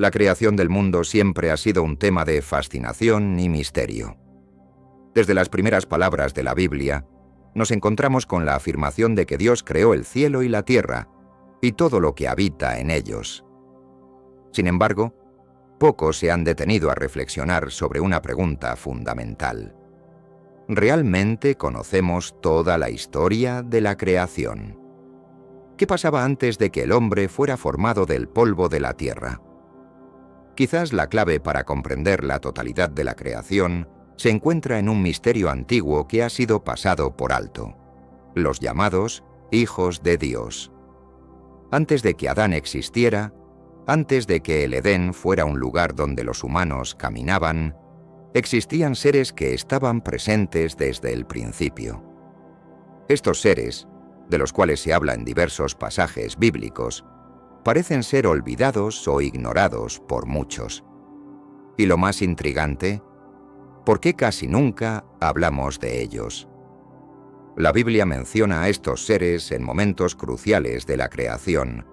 La creación del mundo siempre ha sido un tema de fascinación y misterio. Desde las primeras palabras de la Biblia, nos encontramos con la afirmación de que Dios creó el cielo y la tierra, y todo lo que habita en ellos. Sin embargo, pocos se han detenido a reflexionar sobre una pregunta fundamental. ¿Realmente conocemos toda la historia de la creación? ¿Qué pasaba antes de que el hombre fuera formado del polvo de la tierra? Quizás la clave para comprender la totalidad de la creación se encuentra en un misterio antiguo que ha sido pasado por alto: los llamados hijos de Dios. Antes de que Adán existiera, antes de que el Edén fuera un lugar donde los humanos caminaban, existían seres que estaban presentes desde el principio. Estos seres, de los cuales se habla en diversos pasajes bíblicos, parecen ser olvidados o ignorados por muchos. Y lo más intrigante, ¿por qué casi nunca hablamos de ellos? La Biblia menciona a estos seres en momentos cruciales de la creación,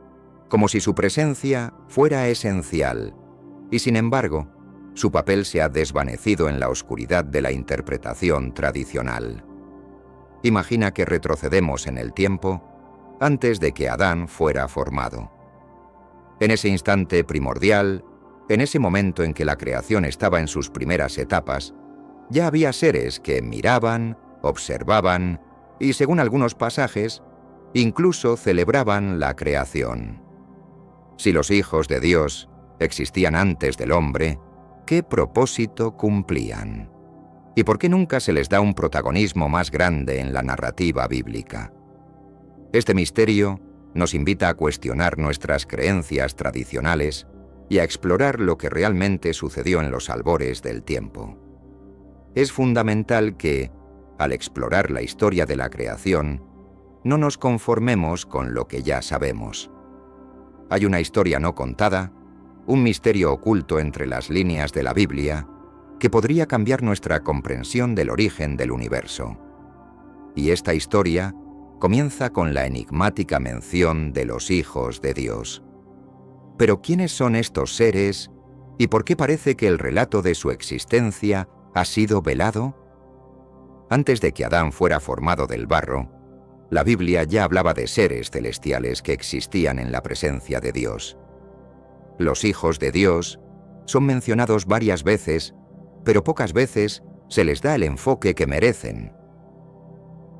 como si su presencia fuera esencial, y sin embargo, su papel se ha desvanecido en la oscuridad de la interpretación tradicional. Imagina que retrocedemos en el tiempo antes de que Adán fuera formado. En ese instante primordial, en ese momento en que la creación estaba en sus primeras etapas, ya había seres que miraban, observaban y, según algunos pasajes, incluso celebraban la creación. Si los hijos de Dios existían antes del hombre, ¿qué propósito cumplían? ¿Y por qué nunca se les da un protagonismo más grande en la narrativa bíblica? Este misterio nos invita a cuestionar nuestras creencias tradicionales y a explorar lo que realmente sucedió en los albores del tiempo. Es fundamental que, al explorar la historia de la creación, no nos conformemos con lo que ya sabemos. Hay una historia no contada, un misterio oculto entre las líneas de la Biblia, que podría cambiar nuestra comprensión del origen del universo. Y esta historia comienza con la enigmática mención de los hijos de Dios. Pero ¿quiénes son estos seres y por qué parece que el relato de su existencia ha sido velado? Antes de que Adán fuera formado del barro, la Biblia ya hablaba de seres celestiales que existían en la presencia de Dios. Los hijos de Dios son mencionados varias veces, pero pocas veces se les da el enfoque que merecen.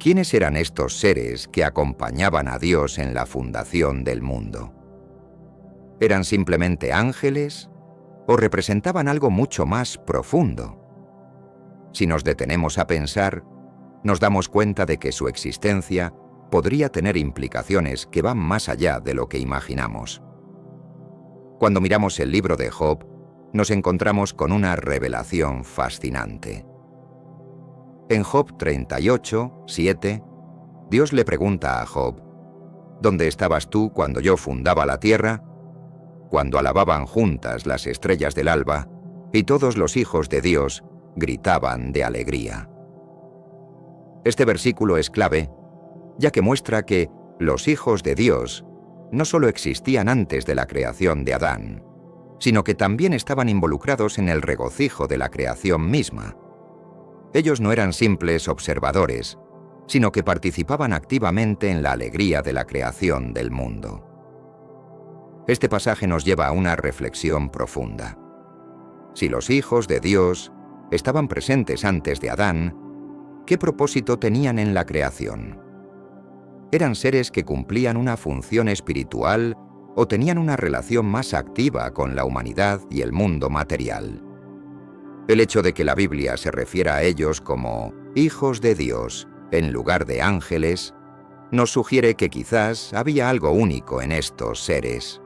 ¿Quiénes eran estos seres que acompañaban a Dios en la fundación del mundo? ¿Eran simplemente ángeles o representaban algo mucho más profundo? Si nos detenemos a pensar, nos damos cuenta de que su existencia podría tener implicaciones que van más allá de lo que imaginamos. Cuando miramos el libro de Job, nos encontramos con una revelación fascinante. En Job 38, 7, Dios le pregunta a Job: ¿Dónde estabas tú cuando yo fundaba la tierra? Cuando alababan juntas las estrellas del alba, y todos los hijos de Dios gritaban de alegría. Este versículo es clave, ya que muestra que los hijos de Dios no solo existían antes de la creación de Adán, sino que también estaban involucrados en el regocijo de la creación misma. Ellos no eran simples observadores, sino que participaban activamente en la alegría de la creación del mundo. Este pasaje nos lleva a una reflexión profunda. Si los hijos de Dios estaban presentes antes de Adán, ¿qué propósito tenían en la creación? ¿Eran seres que cumplían una función espiritual o tenían una relación más activa con la humanidad y el mundo material? El hecho de que la Biblia se refiera a ellos como hijos de Dios en lugar de ángeles nos sugiere que quizás había algo único en estos seres.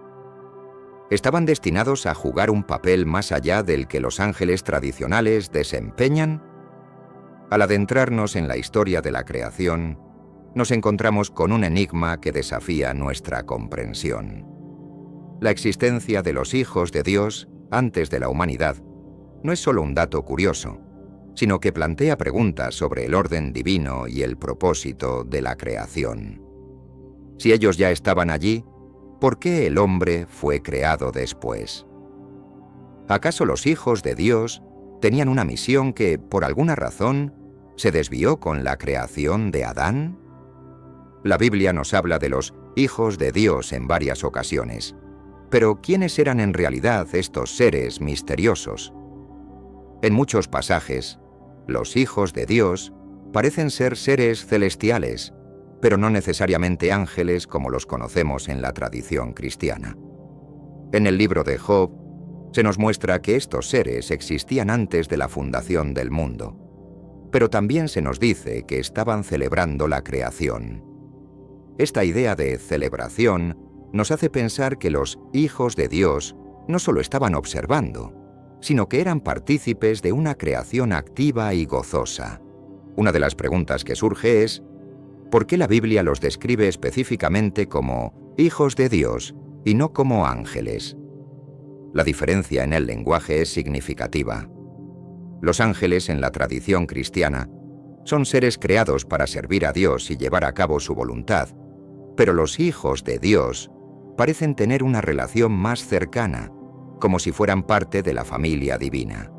¿Estaban destinados a jugar un papel más allá del que los ángeles tradicionales desempeñan? Al adentrarnos en la historia de la creación, nos encontramos con un enigma que desafía nuestra comprensión. La existencia de los hijos de Dios antes de la humanidad no es solo un dato curioso, sino que plantea preguntas sobre el orden divino y el propósito de la creación. Si ellos ya estaban allí, ¿por qué el hombre fue creado después? ¿Acaso los hijos de Dios tenían una misión que, por alguna razón, se desvió con la creación de Adán? La Biblia nos habla de los hijos de Dios en varias ocasiones. Pero ¿quiénes eran en realidad estos seres misteriosos? En muchos pasajes, los hijos de Dios parecen ser seres celestiales, pero no necesariamente ángeles como los conocemos en la tradición cristiana. En el libro de Job, se nos muestra que estos seres existían antes de la fundación del mundo, pero también se nos dice que estaban celebrando la creación. Esta idea de celebración nos hace pensar que los hijos de Dios no solo estaban observando, sino que eran partícipes de una creación activa y gozosa. Una de las preguntas que surge es, ¿por qué la Biblia los describe específicamente como hijos de Dios y no como ángeles? La diferencia en el lenguaje es significativa. Los ángeles en la tradición cristiana son seres creados para servir a Dios y llevar a cabo su voluntad, pero los hijos de Dios parecen tener una relación más cercana, como si fueran parte de la familia divina.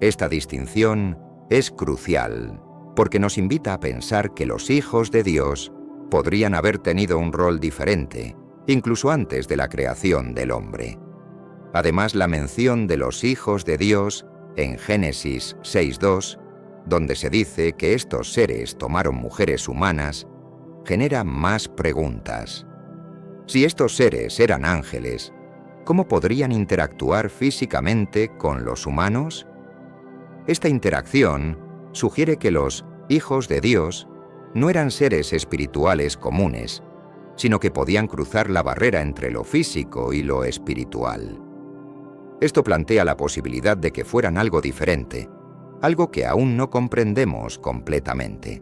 Esta distinción es crucial, porque nos invita a pensar que los hijos de Dios podrían haber tenido un rol diferente, incluso antes de la creación del hombre. Además, la mención de los hijos de Dios en Génesis 6:2, donde se dice que estos seres tomaron mujeres humanas, genera más preguntas. Si estos seres eran ángeles, ¿cómo podrían interactuar físicamente con los humanos? Esta interacción sugiere que los hijos de Dios no eran seres espirituales comunes, sino que podían cruzar la barrera entre lo físico y lo espiritual. Esto plantea la posibilidad de que fueran algo diferente, algo que aún no comprendemos completamente.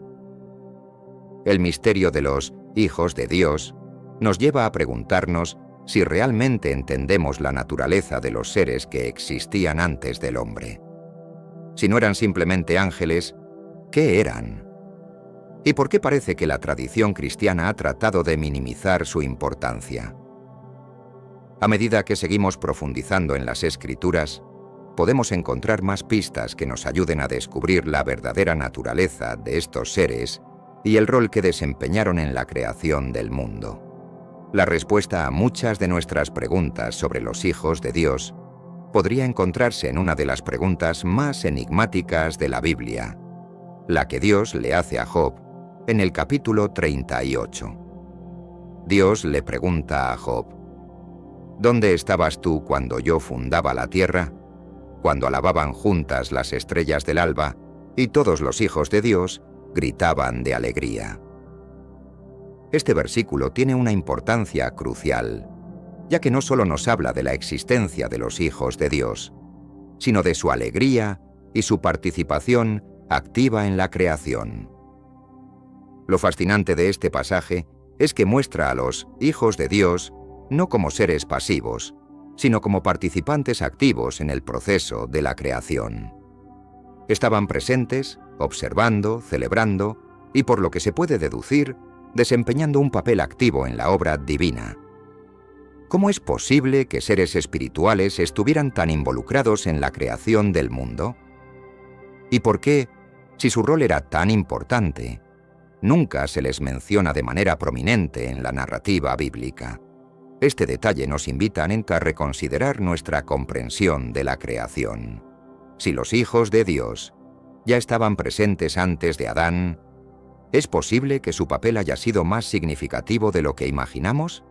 El misterio de los hijos de Dios nos lleva a preguntarnos si realmente entendemos la naturaleza de los seres que existían antes del hombre. Si no eran simplemente ángeles, ¿qué eran? ¿Y por qué parece que la tradición cristiana ha tratado de minimizar su importancia? A medida que seguimos profundizando en las Escrituras, podemos encontrar más pistas que nos ayuden a descubrir la verdadera naturaleza de estos seres y el rol que desempeñaron en la creación del mundo. La respuesta a muchas de nuestras preguntas sobre los hijos de Dios podría encontrarse en una de las preguntas más enigmáticas de la Biblia, la que Dios le hace a Job en el capítulo 38. Dios le pregunta a Job, ¿dónde estabas tú cuando yo fundaba la tierra? Cuando alababan juntas las estrellas del alba y todos los hijos de Dios gritaban de alegría. Este versículo tiene una importancia crucial, ya que no solo nos habla de la existencia de los hijos de Dios, sino de su alegría y su participación activa en la creación. Lo fascinante de este pasaje es que muestra a los hijos de Dios no como seres pasivos, sino como participantes activos en el proceso de la creación. Estaban presentes, observando, celebrando y, por lo que se puede deducir, desempeñando un papel activo en la obra divina. ¿Cómo es posible que seres espirituales estuvieran tan involucrados en la creación del mundo? ¿Y por qué, si su rol era tan importante, nunca se les menciona de manera prominente en la narrativa bíblica? Este detalle nos invita a reconsiderar nuestra comprensión de la creación. Si los hijos de Dios ya estaban presentes antes de Adán, ¿es posible que su papel haya sido más significativo de lo que imaginamos?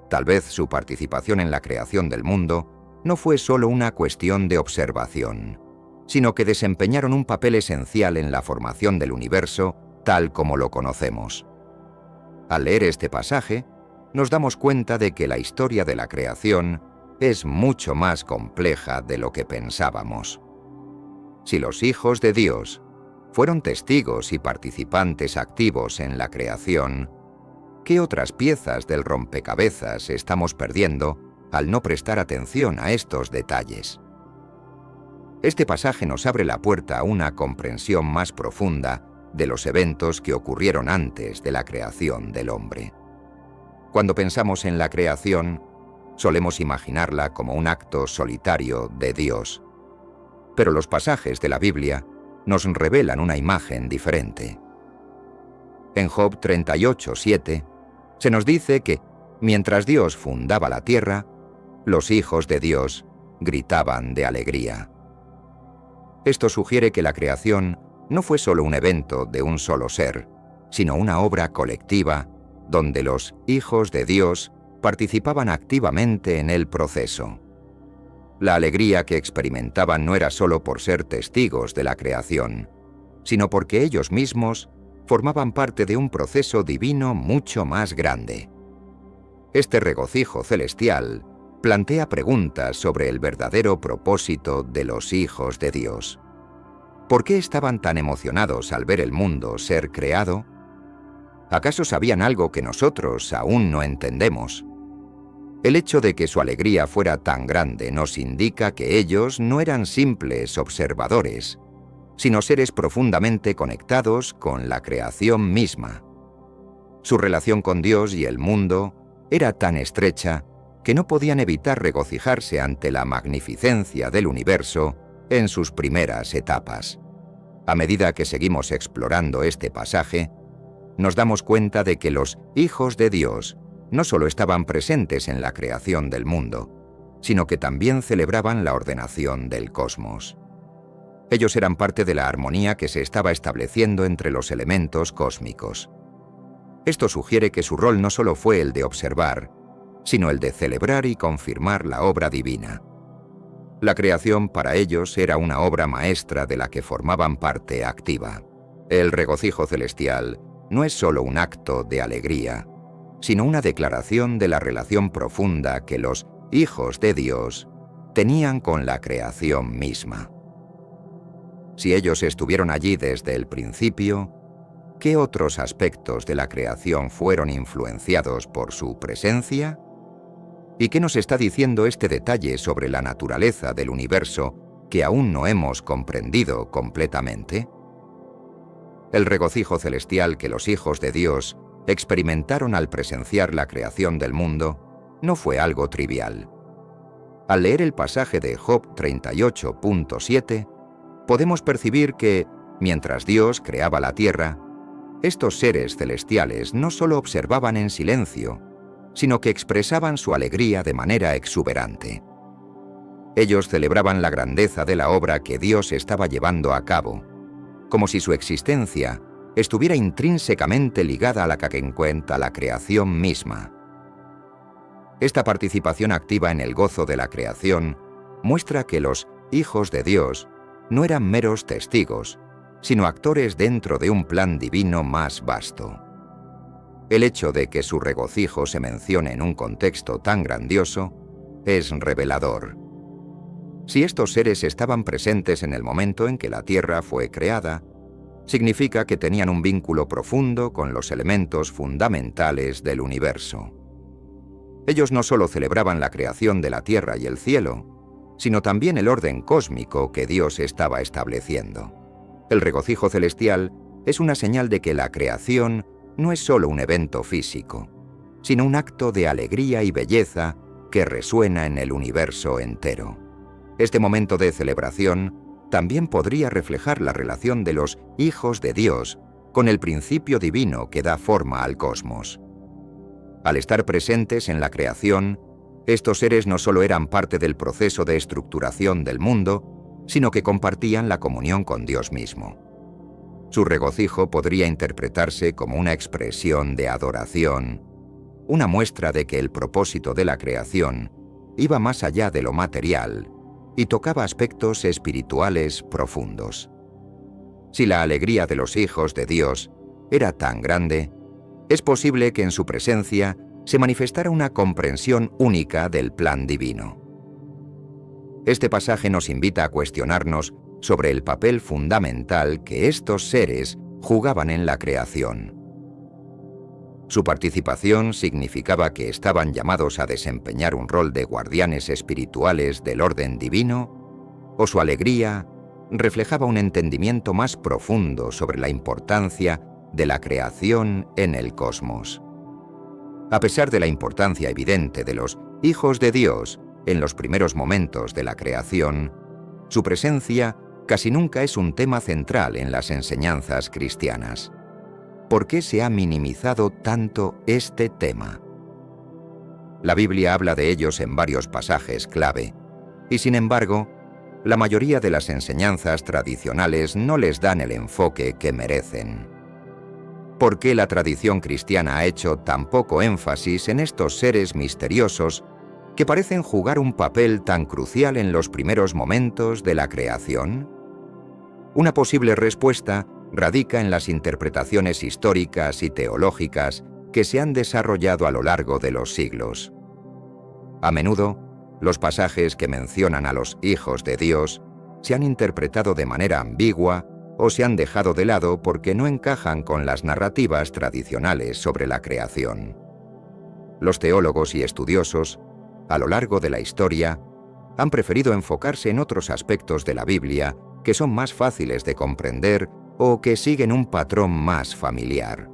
Tal vez su participación en la creación del mundo no fue solo una cuestión de observación, sino que desempeñaron un papel esencial en la formación del universo tal como lo conocemos. Al leer este pasaje, nos damos cuenta de que la historia de la creación es mucho más compleja de lo que pensábamos. Si los hijos de Dios fueron testigos y participantes activos en la creación, ¿qué otras piezas del rompecabezas estamos perdiendo al no prestar atención a estos detalles? Este pasaje nos abre la puerta a una comprensión más profunda de los eventos que ocurrieron antes de la creación del hombre. Cuando pensamos en la creación, Solemos imaginarla como un acto solitario de Dios. Pero los pasajes de la Biblia nos revelan una imagen diferente. En Job 38:7 se nos dice que, mientras Dios fundaba la tierra, los hijos de Dios gritaban de alegría. Esto sugiere que la creación no fue solo un evento de un solo ser, sino una obra colectiva donde los hijos de Dios participaban activamente en el proceso. La alegría que experimentaban no era solo por ser testigos de la creación, sino porque ellos mismos formaban parte de un proceso divino mucho más grande. Este regocijo celestial plantea preguntas sobre el verdadero propósito de los hijos de Dios. ¿Por qué estaban tan emocionados al ver el mundo ser creado? ¿Acaso sabían algo que nosotros aún no entendemos? El hecho de que su alegría fuera tan grande nos indica que ellos no eran simples observadores, sino seres profundamente conectados con la creación misma. Su relación con Dios y el mundo era tan estrecha que no podían evitar regocijarse ante la magnificencia del universo en sus primeras etapas. A medida que seguimos explorando este pasaje, nos damos cuenta de que los hijos de Dios no solo estaban presentes en la creación del mundo, sino que también celebraban la ordenación del cosmos. Ellos eran parte de la armonía que se estaba estableciendo entre los elementos cósmicos. Esto sugiere que su rol no solo fue el de observar, sino el de celebrar y confirmar la obra divina. La creación para ellos era una obra maestra de la que formaban parte activa. El regocijo celestial no es solo un acto de alegría, sino una declaración de la relación profunda que los hijos de Dios tenían con la creación misma. Si ellos estuvieron allí desde el principio, ¿qué otros aspectos de la creación fueron influenciados por su presencia? ¿Y qué nos está diciendo este detalle sobre la naturaleza del universo que aún no hemos comprendido completamente? El regocijo celestial que los hijos de Dios experimentaron al presenciar la creación del mundo no fue algo trivial. Al leer el pasaje de Job 38:7, podemos percibir que, mientras Dios creaba la tierra, estos seres celestiales no solo observaban en silencio, sino que expresaban su alegría de manera exuberante. Ellos celebraban la grandeza de la obra que Dios estaba llevando a cabo, como si su existencia estuviera intrínsecamente ligada a la que cuenta la creación misma. Esta participación activa en el gozo de la creación muestra que los hijos de Dios no eran meros testigos, sino actores dentro de un plan divino más vasto. El hecho de que su regocijo se mencione en un contexto tan grandioso es revelador. Si estos seres estaban presentes en el momento en que la Tierra fue creada, significa que tenían un vínculo profundo con los elementos fundamentales del universo. Ellos no solo celebraban la creación de la Tierra y el cielo, sino también el orden cósmico que Dios estaba estableciendo. El regocijo celestial es una señal de que la creación no es solo un evento físico, sino un acto de alegría y belleza que resuena en el universo entero. Este momento de celebración también podría reflejar la relación de los hijos de Dios con el principio divino que da forma al cosmos. Al estar presentes en la creación, estos seres no solo eran parte del proceso de estructuración del mundo, sino que compartían la comunión con Dios mismo. Su regocijo podría interpretarse como una expresión de adoración, una muestra de que el propósito de la creación iba más allá de lo material y tocaba aspectos espirituales profundos. Si la alegría de los hijos de Dios era tan grande, es posible que en su presencia se manifestara una comprensión única del plan divino. Este pasaje nos invita a cuestionarnos sobre el papel fundamental que estos seres jugaban en la creación. Su participación significaba que estaban llamados a desempeñar un rol de guardianes espirituales del orden divino, o su alegría reflejaba un entendimiento más profundo sobre la importancia de la creación en el cosmos. A pesar de la importancia evidente de los hijos de Dios en los primeros momentos de la creación, su presencia casi nunca es un tema central en las enseñanzas cristianas. ¿Por qué se ha minimizado tanto este tema? La Biblia habla de ellos en varios pasajes clave, y sin embargo, la mayoría de las enseñanzas tradicionales no les dan el enfoque que merecen. ¿Por qué la tradición cristiana ha hecho tan poco énfasis en estos seres misteriosos que parecen jugar un papel tan crucial en los primeros momentos de la creación? Una posible respuesta radica en las interpretaciones históricas y teológicas que se han desarrollado a lo largo de los siglos. A menudo, los pasajes que mencionan a los hijos de Dios se han interpretado de manera ambigua o se han dejado de lado porque no encajan con las narrativas tradicionales sobre la creación. Los teólogos y estudiosos, a lo largo de la historia, han preferido enfocarse en otros aspectos de la Biblia que son más fáciles de comprender o que siguen un patrón más familiar.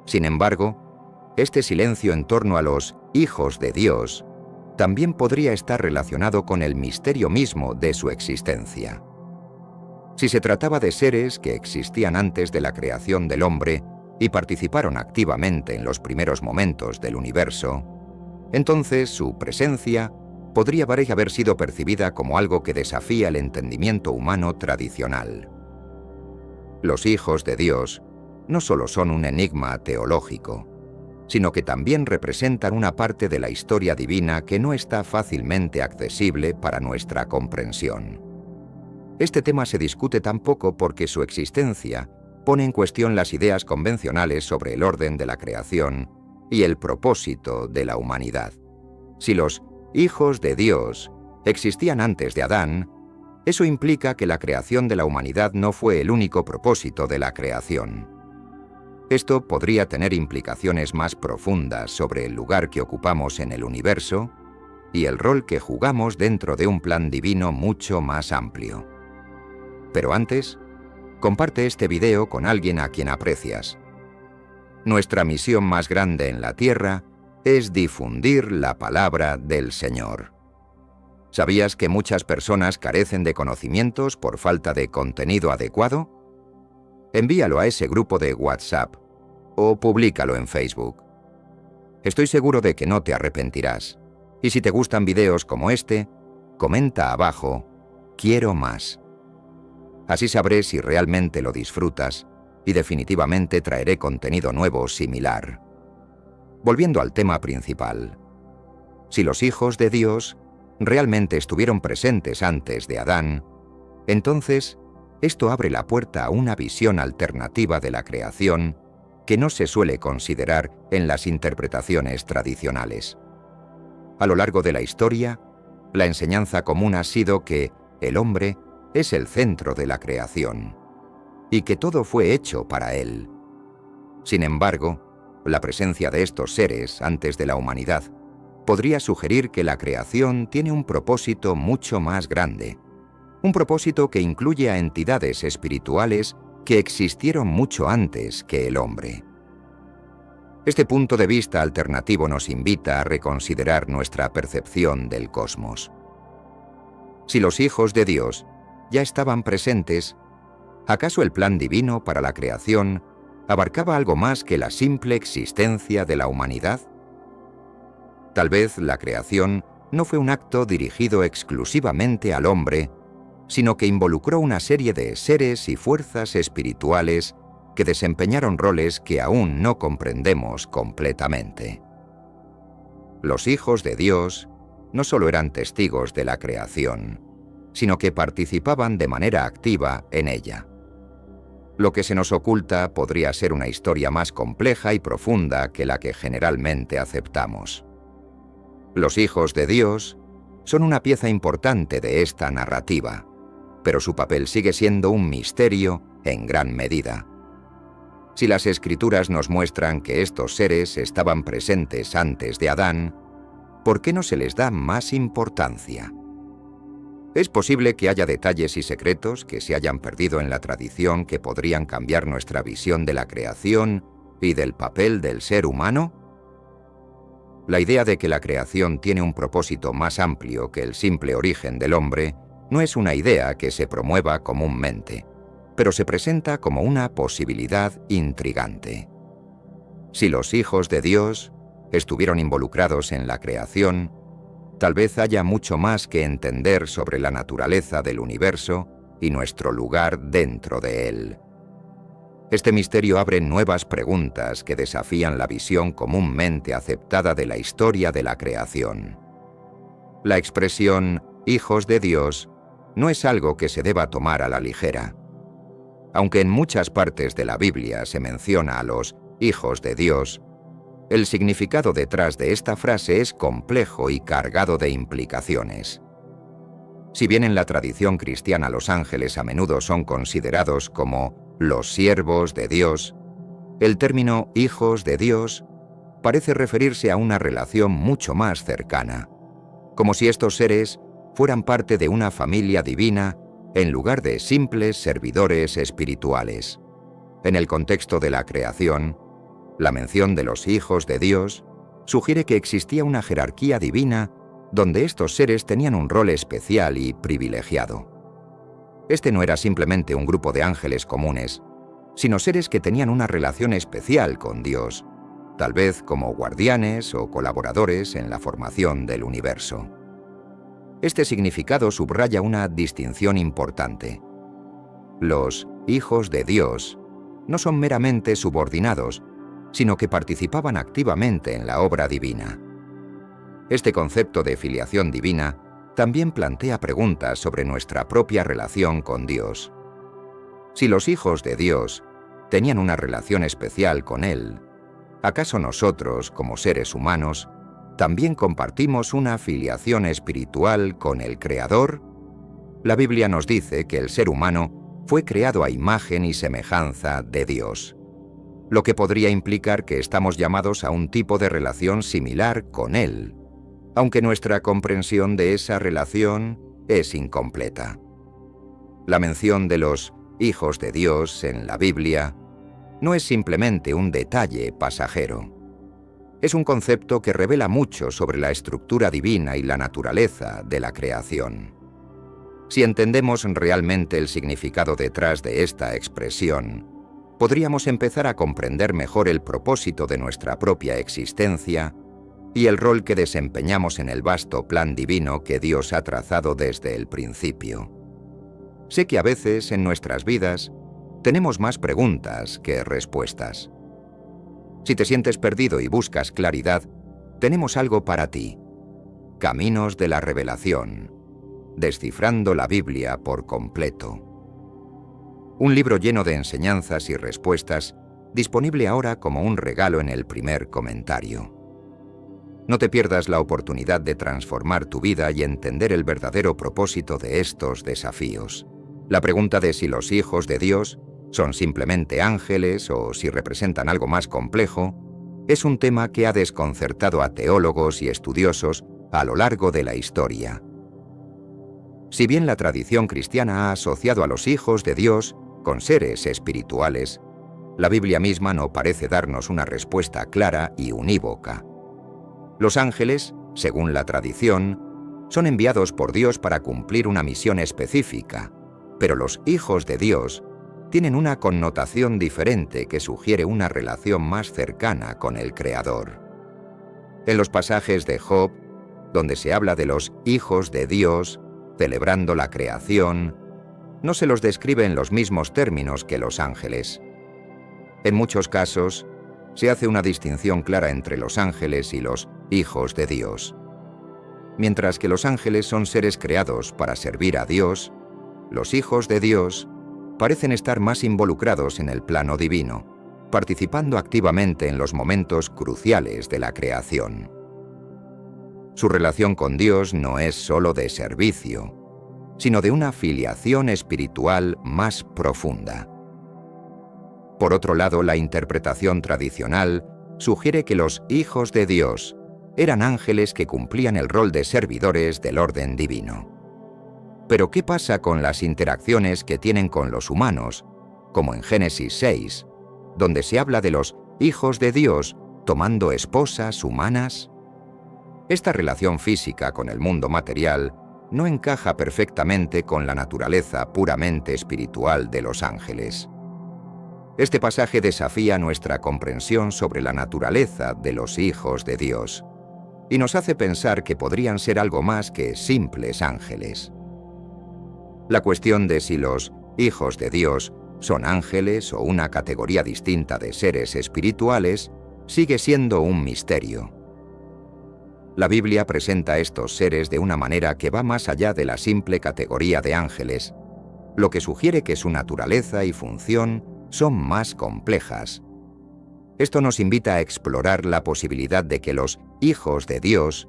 Sin embargo, este silencio en torno a los hijos de Dios también podría estar relacionado con el misterio mismo de su existencia. Si se trataba de seres que existían antes de la creación del hombre y participaron activamente en los primeros momentos del universo, entonces su presencia podría haber sido percibida como algo que desafía el entendimiento humano tradicional. Los hijos de Dios no solo son un enigma teológico, sino que también representan una parte de la historia divina que no está fácilmente accesible para nuestra comprensión. Este tema se discute tan poco porque su existencia pone en cuestión las ideas convencionales sobre el orden de la creación y el propósito de la humanidad. Si los hijos de Dios existían antes de Adán, eso implica que la creación de la humanidad no fue el único propósito de la creación. Esto podría tener implicaciones más profundas sobre el lugar que ocupamos en el universo y el rol que jugamos dentro de un plan divino mucho más amplio. Pero antes, comparte este video con alguien a quien aprecias. Nuestra misión más grande en la Tierra es difundir la palabra del Señor. ¿Sabías que muchas personas carecen de conocimientos por falta de contenido adecuado? Envíalo a ese grupo de WhatsApp o públicalo en Facebook. Estoy seguro de que no te arrepentirás. Y si te gustan videos como este, comenta abajo, quiero más. Así sabré si realmente lo disfrutas y definitivamente traeré contenido nuevo similar. Volviendo al tema principal, si los hijos de Dios realmente estuvieron presentes antes de Adán, entonces esto abre la puerta a una visión alternativa de la creación que no se suele considerar en las interpretaciones tradicionales. A lo largo de la historia, la enseñanza común ha sido que el hombre es el centro de la creación y que todo fue hecho para él. Sin embargo, la presencia de estos seres antes de la humanidad podría sugerir que la creación tiene un propósito mucho más grande, un propósito que incluye a entidades espirituales que existieron mucho antes que el hombre. Este punto de vista alternativo nos invita a reconsiderar nuestra percepción del cosmos. Si los hijos de Dios ya estaban presentes, ¿acaso el plan divino para la creación abarcaba algo más que la simple existencia de la humanidad? Tal vez la creación no fue un acto dirigido exclusivamente al hombre, sino que involucró una serie de seres y fuerzas espirituales que desempeñaron roles que aún no comprendemos completamente. Los hijos de Dios no solo eran testigos de la creación, sino que participaban de manera activa en ella. Lo que se nos oculta podría ser una historia más compleja y profunda que la que generalmente aceptamos. Los hijos de Dios son una pieza importante de esta narrativa, pero su papel sigue siendo un misterio en gran medida. Si las Escrituras nos muestran que estos seres estaban presentes antes de Adán, ¿por qué no se les da más importancia? Es posible que haya detalles y secretos que se hayan perdido en la tradición que podrían cambiar nuestra visión de la creación y del papel del ser humano. La idea de que la creación tiene un propósito más amplio que el simple origen del hombre no es una idea que se promueva comúnmente, pero se presenta como una posibilidad intrigante. Si los hijos de Dios estuvieron involucrados en la creación, tal vez haya mucho más que entender sobre la naturaleza del universo y nuestro lugar dentro de él. Este misterio abre nuevas preguntas que desafían la visión comúnmente aceptada de la historia de la creación. La expresión «hijos de Dios» no es algo que se deba tomar a la ligera. Aunque en muchas partes de la Biblia se menciona a los hijos de Dios, el significado detrás de esta frase es complejo y cargado de implicaciones. Si bien en la tradición cristiana los ángeles a menudo son considerados como los siervos de Dios, el término hijos de Dios parece referirse a una relación mucho más cercana, como si estos seres fueran parte de una familia divina en lugar de simples servidores espirituales. En el contexto de la creación, la mención de los hijos de Dios sugiere que existía una jerarquía divina donde estos seres tenían un rol especial y privilegiado. Este no era simplemente un grupo de ángeles comunes, sino seres que tenían una relación especial con Dios, tal vez como guardianes o colaboradores en la formación del universo. Este significado subraya una distinción importante. Los hijos de Dios no son meramente subordinados, sino que participaban activamente en la obra divina. Este concepto de filiación divina también plantea preguntas sobre nuestra propia relación con Dios. Si los hijos de Dios tenían una relación especial con Él, ¿acaso nosotros, como seres humanos, también compartimos una filiación espiritual con el Creador? La Biblia nos dice que el ser humano fue creado a imagen y semejanza de Dios, lo que podría implicar que estamos llamados a un tipo de relación similar con Él, aunque nuestra comprensión de esa relación es incompleta. La mención de los hijos de Dios en la Biblia no es simplemente un detalle pasajero. Es un concepto que revela mucho sobre la estructura divina y la naturaleza de la creación. Si entendemos realmente el significado detrás de esta expresión, podríamos empezar a comprender mejor el propósito de nuestra propia existencia y el rol que desempeñamos en el vasto plan divino que Dios ha trazado desde el principio. Sé que a veces en nuestras vidas tenemos más preguntas que respuestas. Si te sientes perdido y buscas claridad, tenemos algo para ti. Caminos de la Revelación, descifrando la Biblia por completo. Un libro lleno de enseñanzas y respuestas, disponible ahora como un regalo en el primer comentario. No te pierdas la oportunidad de transformar tu vida y entender el verdadero propósito de estos desafíos. La pregunta de si los hijos de Dios son simplemente ángeles o si representan algo más complejo, es un tema que ha desconcertado a teólogos y estudiosos a lo largo de la historia. Si bien la tradición cristiana ha asociado a los hijos de Dios con seres espirituales, la Biblia misma no parece darnos una respuesta clara y unívoca. Los ángeles, según la tradición, son enviados por Dios para cumplir una misión específica, pero los hijos de Dios tienen una connotación diferente que sugiere una relación más cercana con el Creador. En los pasajes de Job, donde se habla de los hijos de Dios celebrando la creación, no se los describe en los mismos términos que los ángeles. En muchos casos, se hace una distinción clara entre los ángeles y los hijos de Dios. Mientras que los ángeles son seres creados para servir a Dios, los hijos de Dios parecen estar más involucrados en el plano divino, participando activamente en los momentos cruciales de la creación. Su relación con Dios no es solo de servicio, sino de una filiación espiritual más profunda. Por otro lado, la interpretación tradicional sugiere que los hijos de Dios eran ángeles que cumplían el rol de servidores del orden divino. Pero ¿qué pasa con las interacciones que tienen con los humanos, como en Génesis 6, donde se habla de los hijos de Dios tomando esposas humanas? Esta relación física con el mundo material no encaja perfectamente con la naturaleza puramente espiritual de los ángeles. Este pasaje desafía nuestra comprensión sobre la naturaleza de los hijos de Dios y nos hace pensar que podrían ser algo más que simples ángeles. La cuestión de si los hijos de Dios son ángeles o una categoría distinta de seres espirituales sigue siendo un misterio. La Biblia presenta a estos seres de una manera que va más allá de la simple categoría de ángeles, lo que sugiere que su naturaleza y función son más complejas. Esto nos invita a explorar la posibilidad de que los hijos de Dios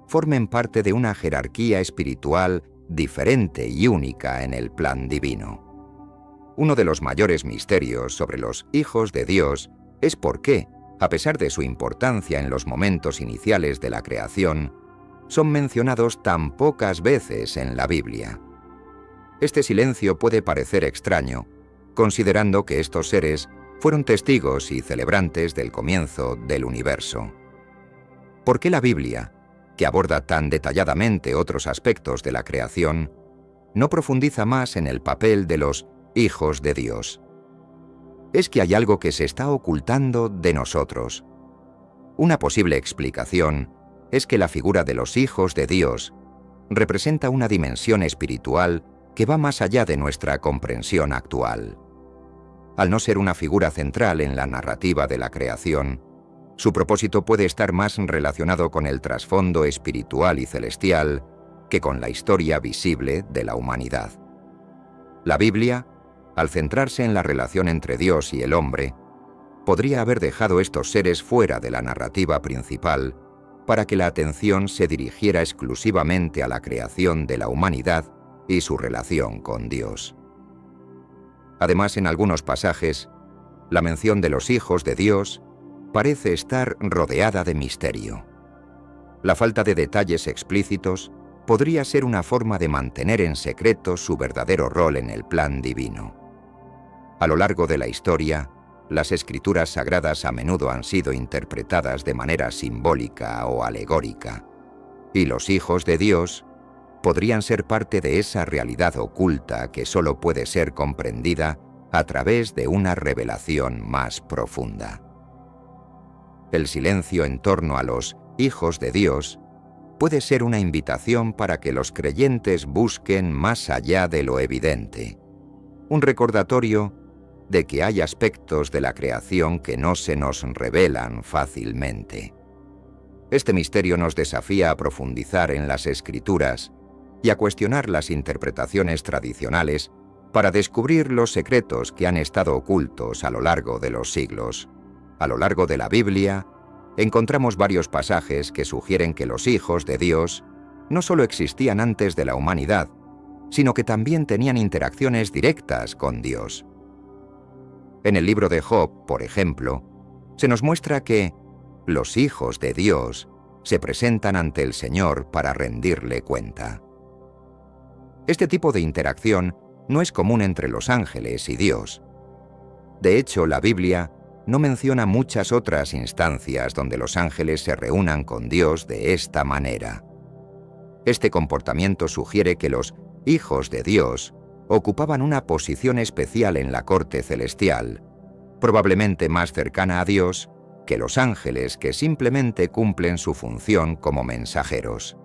formen parte de una jerarquía espiritual diferente y única en el plan divino. Uno de los mayores misterios sobre los hijos de Dios es por qué, a pesar de su importancia en los momentos iniciales de la creación, son mencionados tan pocas veces en la Biblia. Este silencio puede parecer extraño, considerando que estos seres fueron testigos y celebrantes del comienzo del universo. ¿Por qué la Biblia, que aborda tan detalladamente otros aspectos de la creación, no profundiza más en el papel de los hijos de Dios? Es que hay algo que se está ocultando de nosotros. Una posible explicación es que la figura de los hijos de Dios representa una dimensión espiritual que va más allá de nuestra comprensión actual. Al no ser una figura central en la narrativa de la creación, su propósito puede estar más relacionado con el trasfondo espiritual y celestial que con la historia visible de la humanidad. La Biblia, al centrarse en la relación entre Dios y el hombre, podría haber dejado estos seres fuera de la narrativa principal para que la atención se dirigiera exclusivamente a la creación de la humanidad y su relación con Dios. Además, en algunos pasajes, la mención de los hijos de Dios parece estar rodeada de misterio. La falta de detalles explícitos podría ser una forma de mantener en secreto su verdadero rol en el plan divino. A lo largo de la historia, las escrituras sagradas a menudo han sido interpretadas de manera simbólica o alegórica, y los hijos de Dios podrían ser parte de esa realidad oculta que solo puede ser comprendida a través de una revelación más profunda. El silencio en torno a los hijos de Dios puede ser una invitación para que los creyentes busquen más allá de lo evidente, un recordatorio de que hay aspectos de la creación que no se nos revelan fácilmente. Este misterio nos desafía a profundizar en las Escrituras y a cuestionar las interpretaciones tradicionales para descubrir los secretos que han estado ocultos a lo largo de los siglos. A lo largo de la Biblia, encontramos varios pasajes que sugieren que los hijos de Dios no solo existían antes de la humanidad, sino que también tenían interacciones directas con Dios. En el libro de Job, por ejemplo, se nos muestra que los hijos de Dios se presentan ante el Señor para rendirle cuenta. Este tipo de interacción no es común entre los ángeles y Dios. De hecho, la Biblia no menciona muchas otras instancias donde los ángeles se reúnan con Dios de esta manera. Este comportamiento sugiere que los hijos de Dios ocupaban una posición especial en la corte celestial, probablemente más cercana a Dios que los ángeles que simplemente cumplen su función como mensajeros.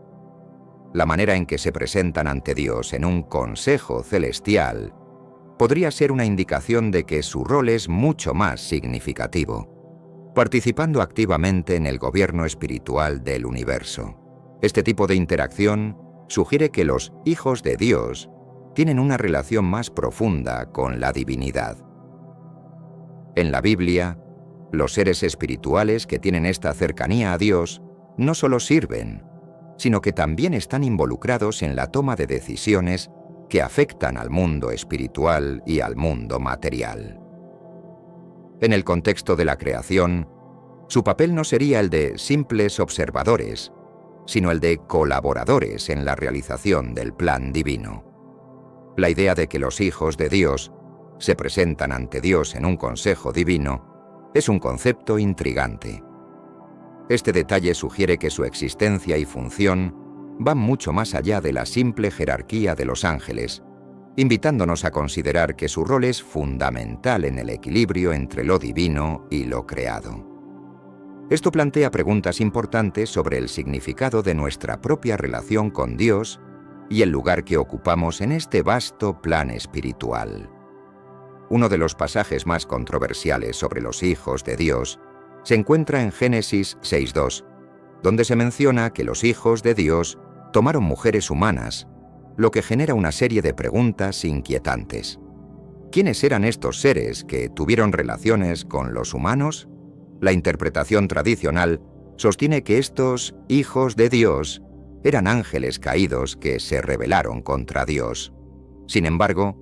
La manera en que se presentan ante Dios en un consejo celestial podría ser una indicación de que su rol es mucho más significativo, participando activamente en el gobierno espiritual del universo. Este tipo de interacción sugiere que los hijos de Dios tienen una relación más profunda con la divinidad. En la Biblia, los seres espirituales que tienen esta cercanía a Dios no solo sirven, sino que también están involucrados en la toma de decisiones que afectan al mundo espiritual y al mundo material. En el contexto de la creación, su papel no sería el de simples observadores, sino el de colaboradores en la realización del plan divino. La idea de que los hijos de Dios se presentan ante Dios en un consejo divino es un concepto intrigante. Este detalle sugiere que su existencia y función van mucho más allá de la simple jerarquía de los ángeles, invitándonos a considerar que su rol es fundamental en el equilibrio entre lo divino y lo creado. Esto plantea preguntas importantes sobre el significado de nuestra propia relación con Dios y el lugar que ocupamos en este vasto plan espiritual. Uno de los pasajes más controversiales sobre los hijos de Dios se encuentra en Génesis 6:2, donde se menciona que los hijos de Dios tomaron mujeres humanas, lo que genera una serie de preguntas inquietantes. ¿Quiénes eran estos seres que tuvieron relaciones con los humanos? La interpretación tradicional sostiene que estos hijos de Dios eran ángeles caídos que se rebelaron contra Dios. Sin embargo,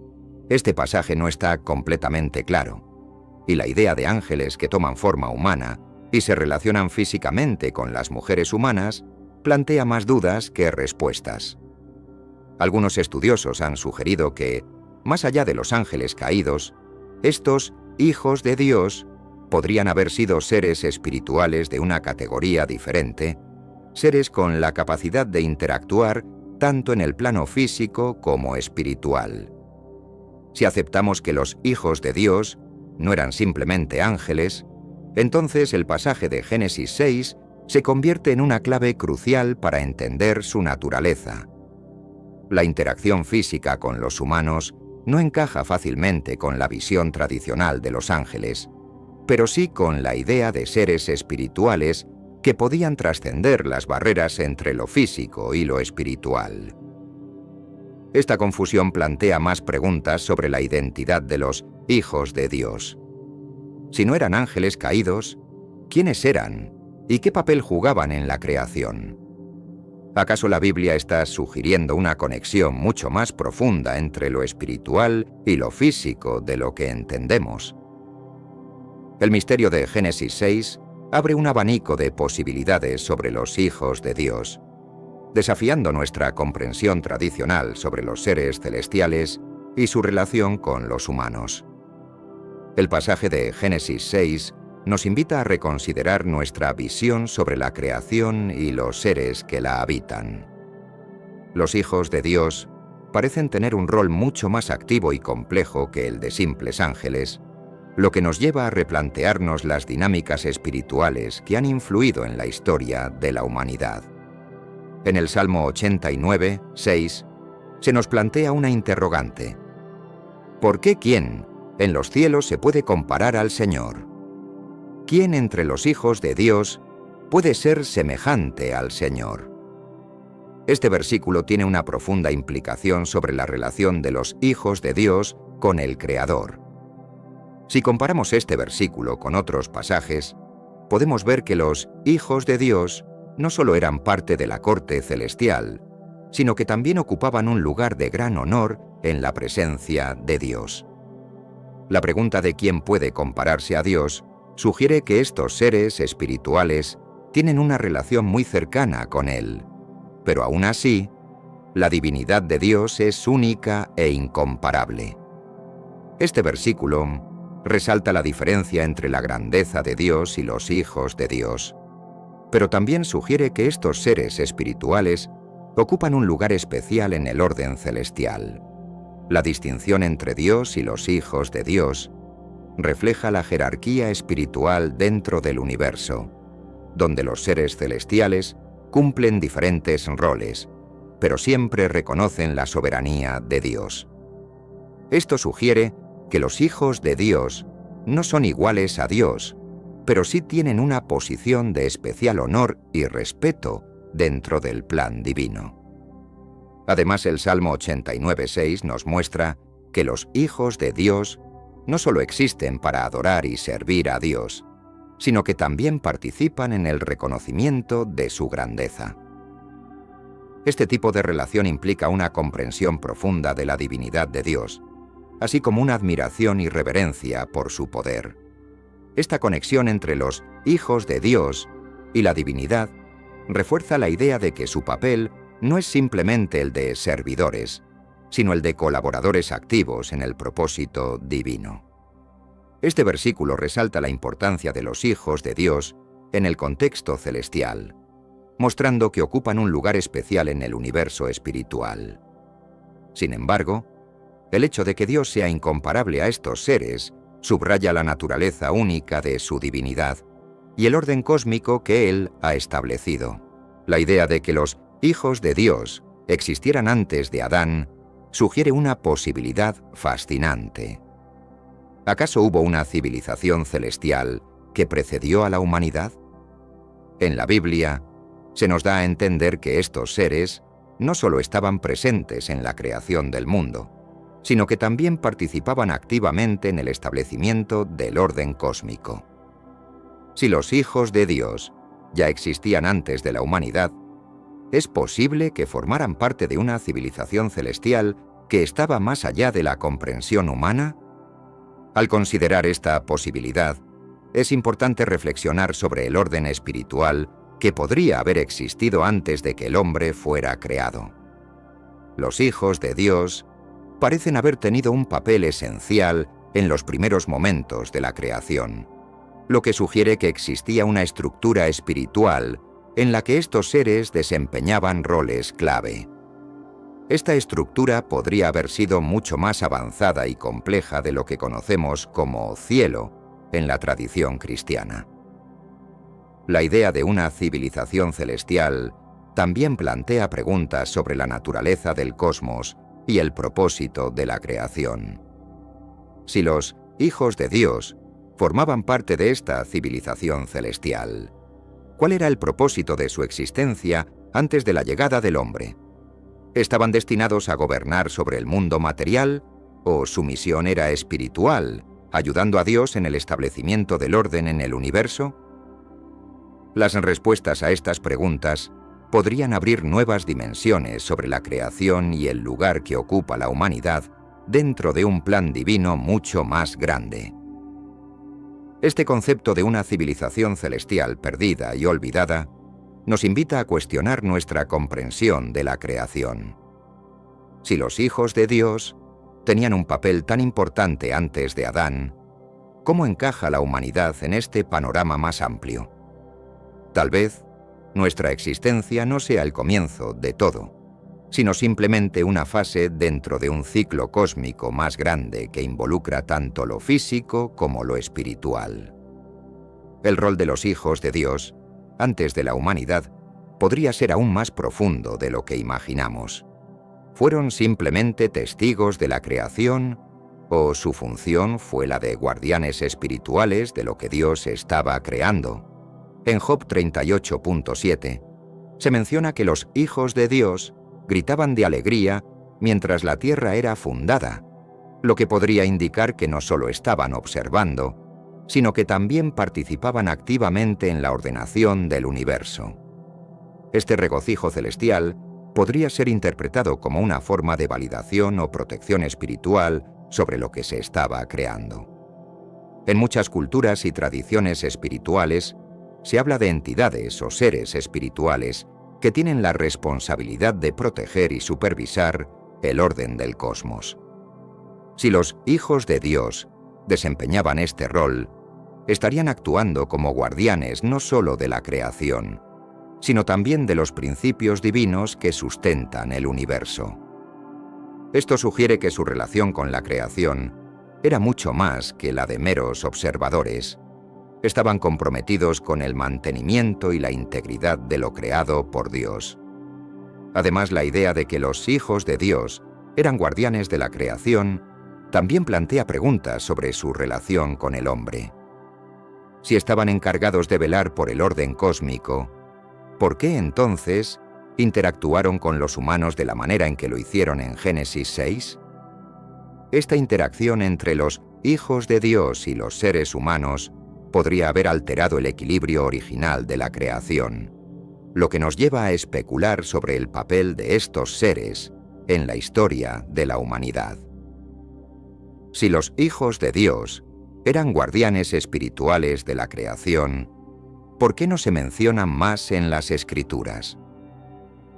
este pasaje no está completamente claro, y la idea de ángeles que toman forma humana y se relacionan físicamente con las mujeres humanas plantea más dudas que respuestas. Algunos estudiosos han sugerido que, más allá de los ángeles caídos, estos hijos de Dios podrían haber sido seres espirituales de una categoría diferente, seres con la capacidad de interactuar tanto en el plano físico como espiritual. Si aceptamos que los hijos de Dios no eran simplemente ángeles, entonces el pasaje de Génesis 6 se convierte en una clave crucial para entender su naturaleza. La interacción física con los humanos no encaja fácilmente con la visión tradicional de los ángeles, pero sí con la idea de seres espirituales que podían trascender las barreras entre lo físico y lo espiritual. Esta confusión plantea más preguntas sobre la identidad de los hijos de Dios. Si no eran ángeles caídos, ¿quiénes eran y qué papel jugaban en la creación? ¿Acaso la Biblia está sugiriendo una conexión mucho más profunda entre lo espiritual y lo físico de lo que entendemos? El misterio de Génesis 6 abre un abanico de posibilidades sobre los hijos de Dios, desafiando nuestra comprensión tradicional sobre los seres celestiales y su relación con los humanos. El pasaje de Génesis 6 nos invita a reconsiderar nuestra visión sobre la creación y los seres que la habitan. Los hijos de Dios parecen tener un rol mucho más activo y complejo que el de simples ángeles, lo que nos lleva a replantearnos las dinámicas espirituales que han influido en la historia de la humanidad. En el Salmo 89, 6, se nos plantea una interrogante. ¿Por qué quién en los cielos se puede comparar al Señor? ¿Quién entre los hijos de Dios puede ser semejante al Señor? Este versículo tiene una profunda implicación sobre la relación de los hijos de Dios con el Creador. Si comparamos este versículo con otros pasajes, podemos ver que los hijos de Dios no solo eran parte de la corte celestial, sino que también ocupaban un lugar de gran honor en la presencia de Dios. La pregunta de quién puede compararse a Dios sugiere que estos seres espirituales tienen una relación muy cercana con Él, pero aún así, la divinidad de Dios es única e incomparable. Este versículo resalta la diferencia entre la grandeza de Dios y los hijos de Dios, pero también sugiere que estos seres espirituales ocupan un lugar especial en el orden celestial. La distinción entre Dios y los hijos de Dios refleja la jerarquía espiritual dentro del universo, donde los seres celestiales cumplen diferentes roles, pero siempre reconocen la soberanía de Dios. Esto sugiere que los hijos de Dios no son iguales a Dios, pero sí tienen una posición de especial honor y respeto dentro del plan divino. Además, el Salmo 89:6 nos muestra que los hijos de Dios no solo existen para adorar y servir a Dios, sino que también participan en el reconocimiento de su grandeza. Este tipo de relación implica una comprensión profunda de la divinidad de Dios, así como una admiración y reverencia por su poder. Esta conexión entre los hijos de Dios y la divinidad refuerza la idea de que su papel no es simplemente el de servidores, sino el de colaboradores activos en el propósito divino. Este versículo resalta la importancia de los hijos de Dios en el contexto celestial, mostrando que ocupan un lugar especial en el universo espiritual. Sin embargo, el hecho de que Dios sea incomparable a estos seres subraya la naturaleza única de su divinidad y el orden cósmico que Él ha establecido. La idea de que los hijos de Dios existieran antes de Adán sugiere una posibilidad fascinante. ¿Acaso hubo una civilización celestial que precedió a la humanidad? En la Biblia, se nos da a entender que estos seres no solo estaban presentes en la creación del mundo, sino que también participaban activamente en el establecimiento del orden cósmico. Si los hijos de Dios ya existían antes de la humanidad, ¿es posible que formaran parte de una civilización celestial que estaba más allá de la comprensión humana? Al considerar esta posibilidad, es importante reflexionar sobre el orden espiritual que podría haber existido antes de que el hombre fuera creado. Los hijos de Dios parecen haber tenido un papel esencial en los primeros momentos de la creación, lo que sugiere que existía una estructura espiritual en la que estos seres desempeñaban roles clave. Esta estructura podría haber sido mucho más avanzada y compleja de lo que conocemos como cielo en la tradición cristiana. La idea de una civilización celestial también plantea preguntas sobre la naturaleza del cosmos y el propósito de la creación. Si los hijos de Dios formaban parte de esta civilización celestial, ¿cuál era el propósito de su existencia antes de la llegada del hombre? ¿Estaban destinados a gobernar sobre el mundo material o su misión era espiritual, ayudando a Dios en el establecimiento del orden en el universo? Las respuestas a estas preguntas podrían abrir nuevas dimensiones sobre la creación y el lugar que ocupa la humanidad dentro de un plan divino mucho más grande. Este concepto de una civilización celestial perdida y olvidada nos invita a cuestionar nuestra comprensión de la creación. Si los hijos de Dios tenían un papel tan importante antes de Adán, ¿cómo encaja la humanidad en este panorama más amplio? Tal vez nuestra existencia no sea el comienzo de todo, sino simplemente una fase dentro de un ciclo cósmico más grande que involucra tanto lo físico como lo espiritual. El rol de los hijos de Dios, antes de la humanidad, podría ser aún más profundo de lo que imaginamos. ¿Fueron simplemente testigos de la creación o su función fue la de guardianes espirituales de lo que Dios estaba creando? En Job 38.7 se menciona que los hijos de Dios gritaban de alegría mientras la tierra era fundada, lo que podría indicar que no solo estaban observando, sino que también participaban activamente en la ordenación del universo. Este regocijo celestial podría ser interpretado como una forma de validación o protección espiritual sobre lo que se estaba creando. En muchas culturas y tradiciones espirituales, se habla de entidades o seres espirituales que tienen la responsabilidad de proteger y supervisar el orden del cosmos. Si los hijos de Dios desempeñaban este rol, estarían actuando como guardianes no solo de la creación, sino también de los principios divinos que sustentan el universo. Esto sugiere que su relación con la creación era mucho más que la de meros observadores. Estaban comprometidos con el mantenimiento y la integridad de lo creado por Dios. Además, la idea de que los hijos de Dios eran guardianes de la creación también plantea preguntas sobre su relación con el hombre. Si estaban encargados de velar por el orden cósmico, ¿por qué entonces interactuaron con los humanos de la manera en que lo hicieron en Génesis 6? Esta interacción entre los hijos de Dios y los seres humanos podría haber alterado el equilibrio original de la creación, lo que nos lleva a especular sobre el papel de estos seres en la historia de la humanidad. Si los hijos de Dios eran guardianes espirituales de la creación, ¿por qué no se mencionan más en las Escrituras?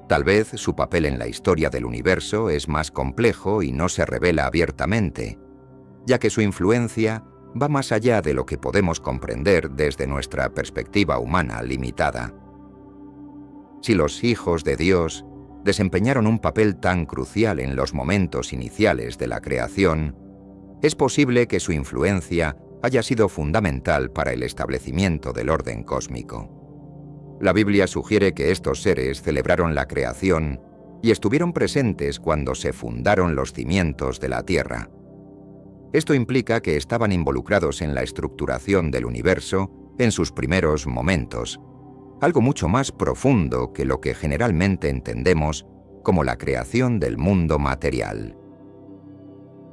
Tal vez su papel en la historia del universo es más complejo y no se revela abiertamente, ya que su influencia va más allá de lo que podemos comprender desde nuestra perspectiva humana limitada. Si los hijos de Dios desempeñaron un papel tan crucial en los momentos iniciales de la creación, es posible que su influencia haya sido fundamental para el establecimiento del orden cósmico. La Biblia sugiere que estos seres celebraron la creación y estuvieron presentes cuando se fundaron los cimientos de la Tierra. Esto implica que estaban involucrados en la estructuración del universo en sus primeros momentos, algo mucho más profundo que lo que generalmente entendemos como la creación del mundo material.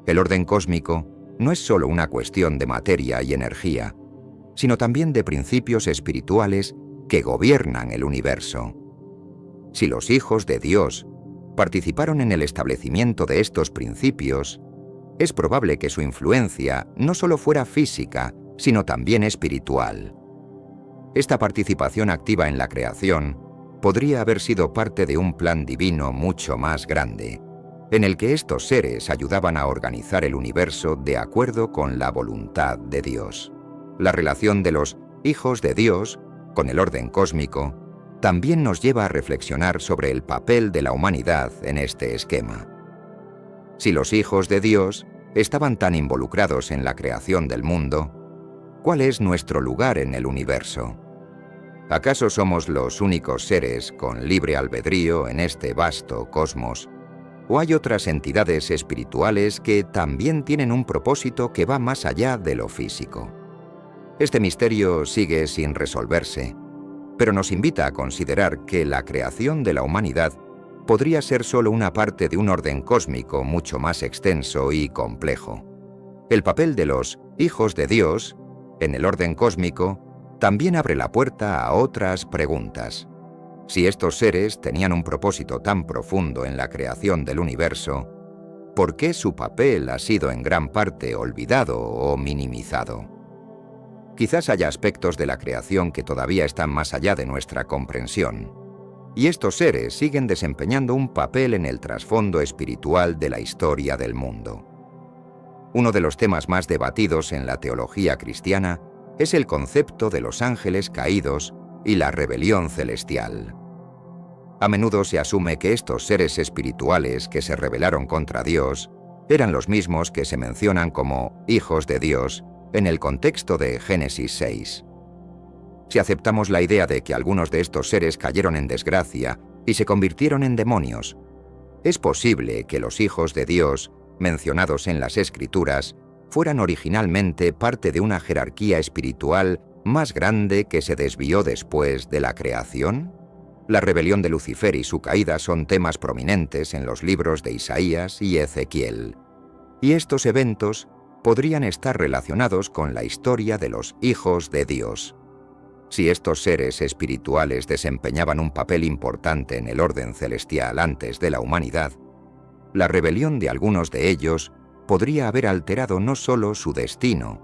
El orden cósmico no es solo una cuestión de materia y energía, sino también de principios espirituales que gobiernan el universo. Si los hijos de Dios participaron en el establecimiento de estos principios, es probable que su influencia no solo fuera física, sino también espiritual. Esta participación activa en la creación podría haber sido parte de un plan divino mucho más grande, en el que estos seres ayudaban a organizar el universo de acuerdo con la voluntad de Dios. La relación de los hijos de Dios con el orden cósmico también nos lleva a reflexionar sobre el papel de la humanidad en este esquema. Si los hijos de Dios estaban tan involucrados en la creación del mundo, ¿cuál es nuestro lugar en el universo? ¿Acaso somos los únicos seres con libre albedrío en este vasto cosmos? ¿O hay otras entidades espirituales que también tienen un propósito que va más allá de lo físico? Este misterio sigue sin resolverse, pero nos invita a considerar que la creación de la humanidad podría ser solo una parte de un orden cósmico mucho más extenso y complejo. El papel de los hijos de Dios en el orden cósmico también abre la puerta a otras preguntas. Si estos seres tenían un propósito tan profundo en la creación del universo, ¿por qué su papel ha sido en gran parte olvidado o minimizado? Quizás haya aspectos de la creación que todavía están más allá de nuestra comprensión, y estos seres siguen desempeñando un papel en el trasfondo espiritual de la historia del mundo. Uno de los temas más debatidos en la teología cristiana es el concepto de los ángeles caídos y la rebelión celestial. A menudo se asume que estos seres espirituales que se rebelaron contra Dios eran los mismos que se mencionan como hijos de Dios en el contexto de Génesis 6. Si aceptamos la idea de que algunos de estos seres cayeron en desgracia y se convirtieron en demonios, es posible que los hijos de Dios, mencionados en las Escrituras, fueran originalmente parte de una jerarquía espiritual más grande que se desvió después de la creación. La rebelión de Lucifer y su caída son temas prominentes en los libros de Isaías y Ezequiel, y estos eventos podrían estar relacionados con la historia de los hijos de Dios. Si estos seres espirituales desempeñaban un papel importante en el orden celestial antes de la humanidad, la rebelión de algunos de ellos podría haber alterado no solo su destino,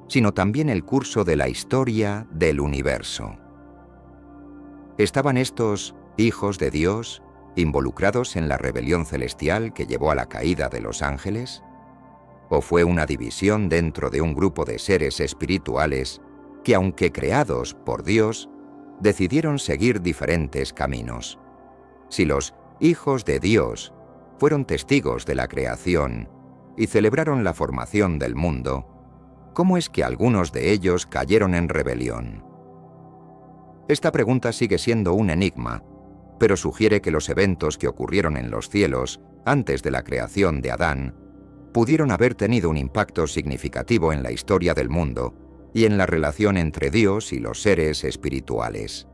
sino también el curso de la historia del universo. ¿Estaban estos hijos de Dios involucrados en la rebelión celestial que llevó a la caída de los ángeles? ¿O fue una división dentro de un grupo de seres espirituales que, aunque creados por Dios, decidieron seguir diferentes caminos? Si los hijos de Dios fueron testigos de la creación y celebraron la formación del mundo, ¿cómo es que algunos de ellos cayeron en rebelión? Esta pregunta sigue siendo un enigma, pero sugiere que los eventos que ocurrieron en los cielos antes de la creación de Adán pudieron haber tenido un impacto significativo en la historia del mundo y en la relación entre Dios y los seres espirituales.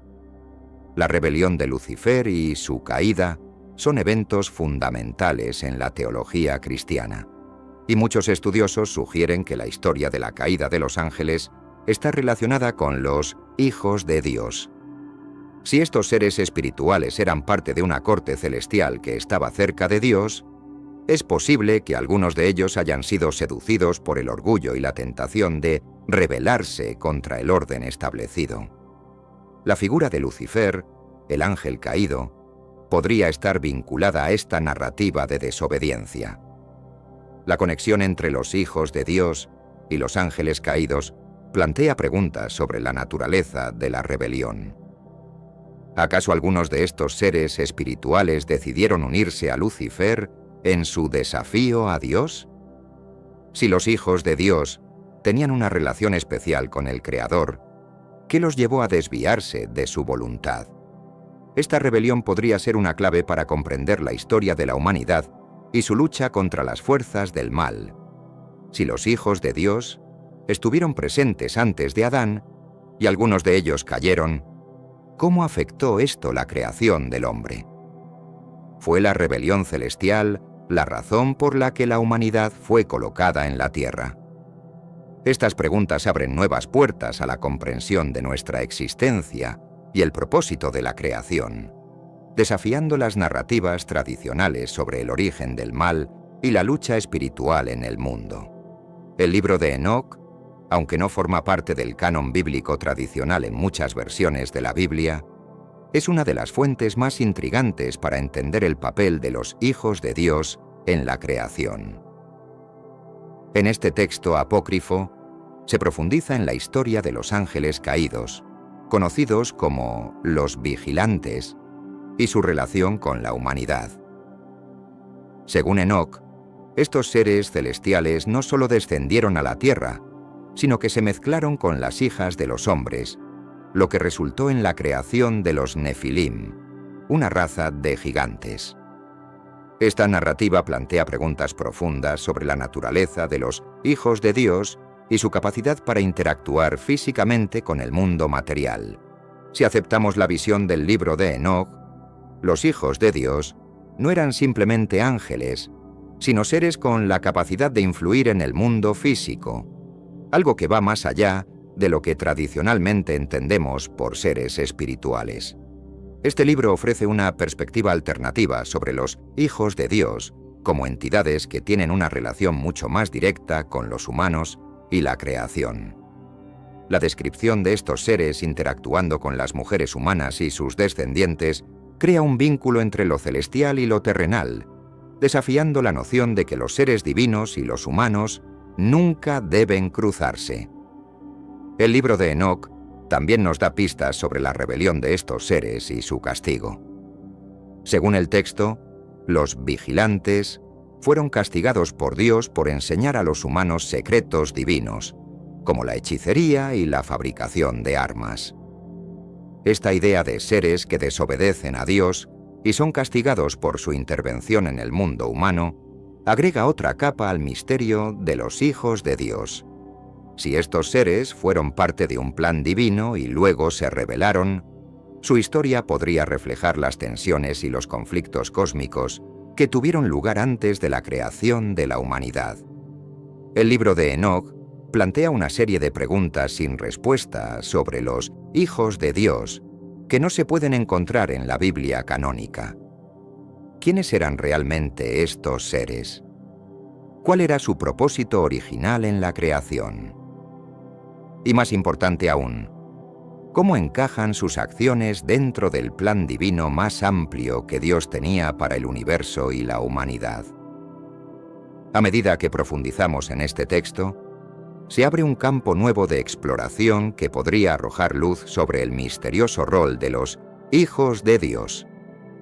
La rebelión de Lucifer y su caída son eventos fundamentales en la teología cristiana, y muchos estudiosos sugieren que la historia de la caída de los ángeles está relacionada con los hijos de Dios. Si estos seres espirituales eran parte de una corte celestial que estaba cerca de Dios, es posible que algunos de ellos hayan sido seducidos por el orgullo y la tentación de rebelarse contra el orden establecido. La figura de Lucifer, el ángel caído, podría estar vinculada a esta narrativa de desobediencia. La conexión entre los hijos de Dios y los ángeles caídos plantea preguntas sobre la naturaleza de la rebelión. ¿Acaso algunos de estos seres espirituales decidieron unirse a Lucifer en su desafío a Dios? Si los hijos de Dios tenían una relación especial con el Creador, ¿qué los llevó a desviarse de su voluntad? Esta rebelión podría ser una clave para comprender la historia de la humanidad y su lucha contra las fuerzas del mal. Si los hijos de Dios estuvieron presentes antes de Adán y algunos de ellos cayeron, ¿cómo afectó esto la creación del hombre? ¿Fue la rebelión celestial la razón por la que la humanidad fue colocada en la tierra? Estas preguntas abren nuevas puertas a la comprensión de nuestra existencia y el propósito de la creación, desafiando las narrativas tradicionales sobre el origen del mal y la lucha espiritual en el mundo. El libro de Enoc, aunque no forma parte del canon bíblico tradicional en muchas versiones de la Biblia, es una de las fuentes más intrigantes para entender el papel de los hijos de Dios en la creación. En este texto apócrifo se profundiza en la historia de los ángeles caídos, conocidos como los vigilantes, y su relación con la humanidad. Según Enoc, estos seres celestiales no solo descendieron a la tierra, sino que se mezclaron con las hijas de los hombres, lo que resultó en la creación de los Nefilim, una raza de gigantes. Esta narrativa plantea preguntas profundas sobre la naturaleza de los hijos de Dios y su capacidad para interactuar físicamente con el mundo material. Si aceptamos la visión del libro de Enoc, los hijos de Dios no eran simplemente ángeles, sino seres con la capacidad de influir en el mundo físico, algo que va más allá de lo que tradicionalmente entendemos por seres espirituales. Este libro ofrece una perspectiva alternativa sobre los hijos de Dios como entidades que tienen una relación mucho más directa con los humanos y la creación. La descripción de estos seres interactuando con las mujeres humanas y sus descendientes crea un vínculo entre lo celestial y lo terrenal, desafiando la noción de que los seres divinos y los humanos nunca deben cruzarse. El libro de Enoc también nos da pistas sobre la rebelión de estos seres y su castigo. Según el texto, los vigilantes fueron castigados por Dios por enseñar a los humanos secretos divinos, como la hechicería y la fabricación de armas. Esta idea de seres que desobedecen a Dios y son castigados por su intervención en el mundo humano agrega otra capa al misterio de los hijos de Dios. Si estos seres fueron parte de un plan divino y luego se rebelaron, su historia podría reflejar las tensiones y los conflictos cósmicos que tuvieron lugar antes de la creación de la humanidad. El libro de Enoc plantea una serie de preguntas sin respuesta sobre los hijos de Dios que no se pueden encontrar en la Biblia canónica. ¿Quiénes eran realmente estos seres? ¿Cuál era su propósito original en la creación? Y más importante aún, ¿cómo encajan sus acciones dentro del plan divino más amplio que Dios tenía para el universo y la humanidad? A medida que profundizamos en este texto, se abre un campo nuevo de exploración que podría arrojar luz sobre el misterioso rol de los hijos de Dios.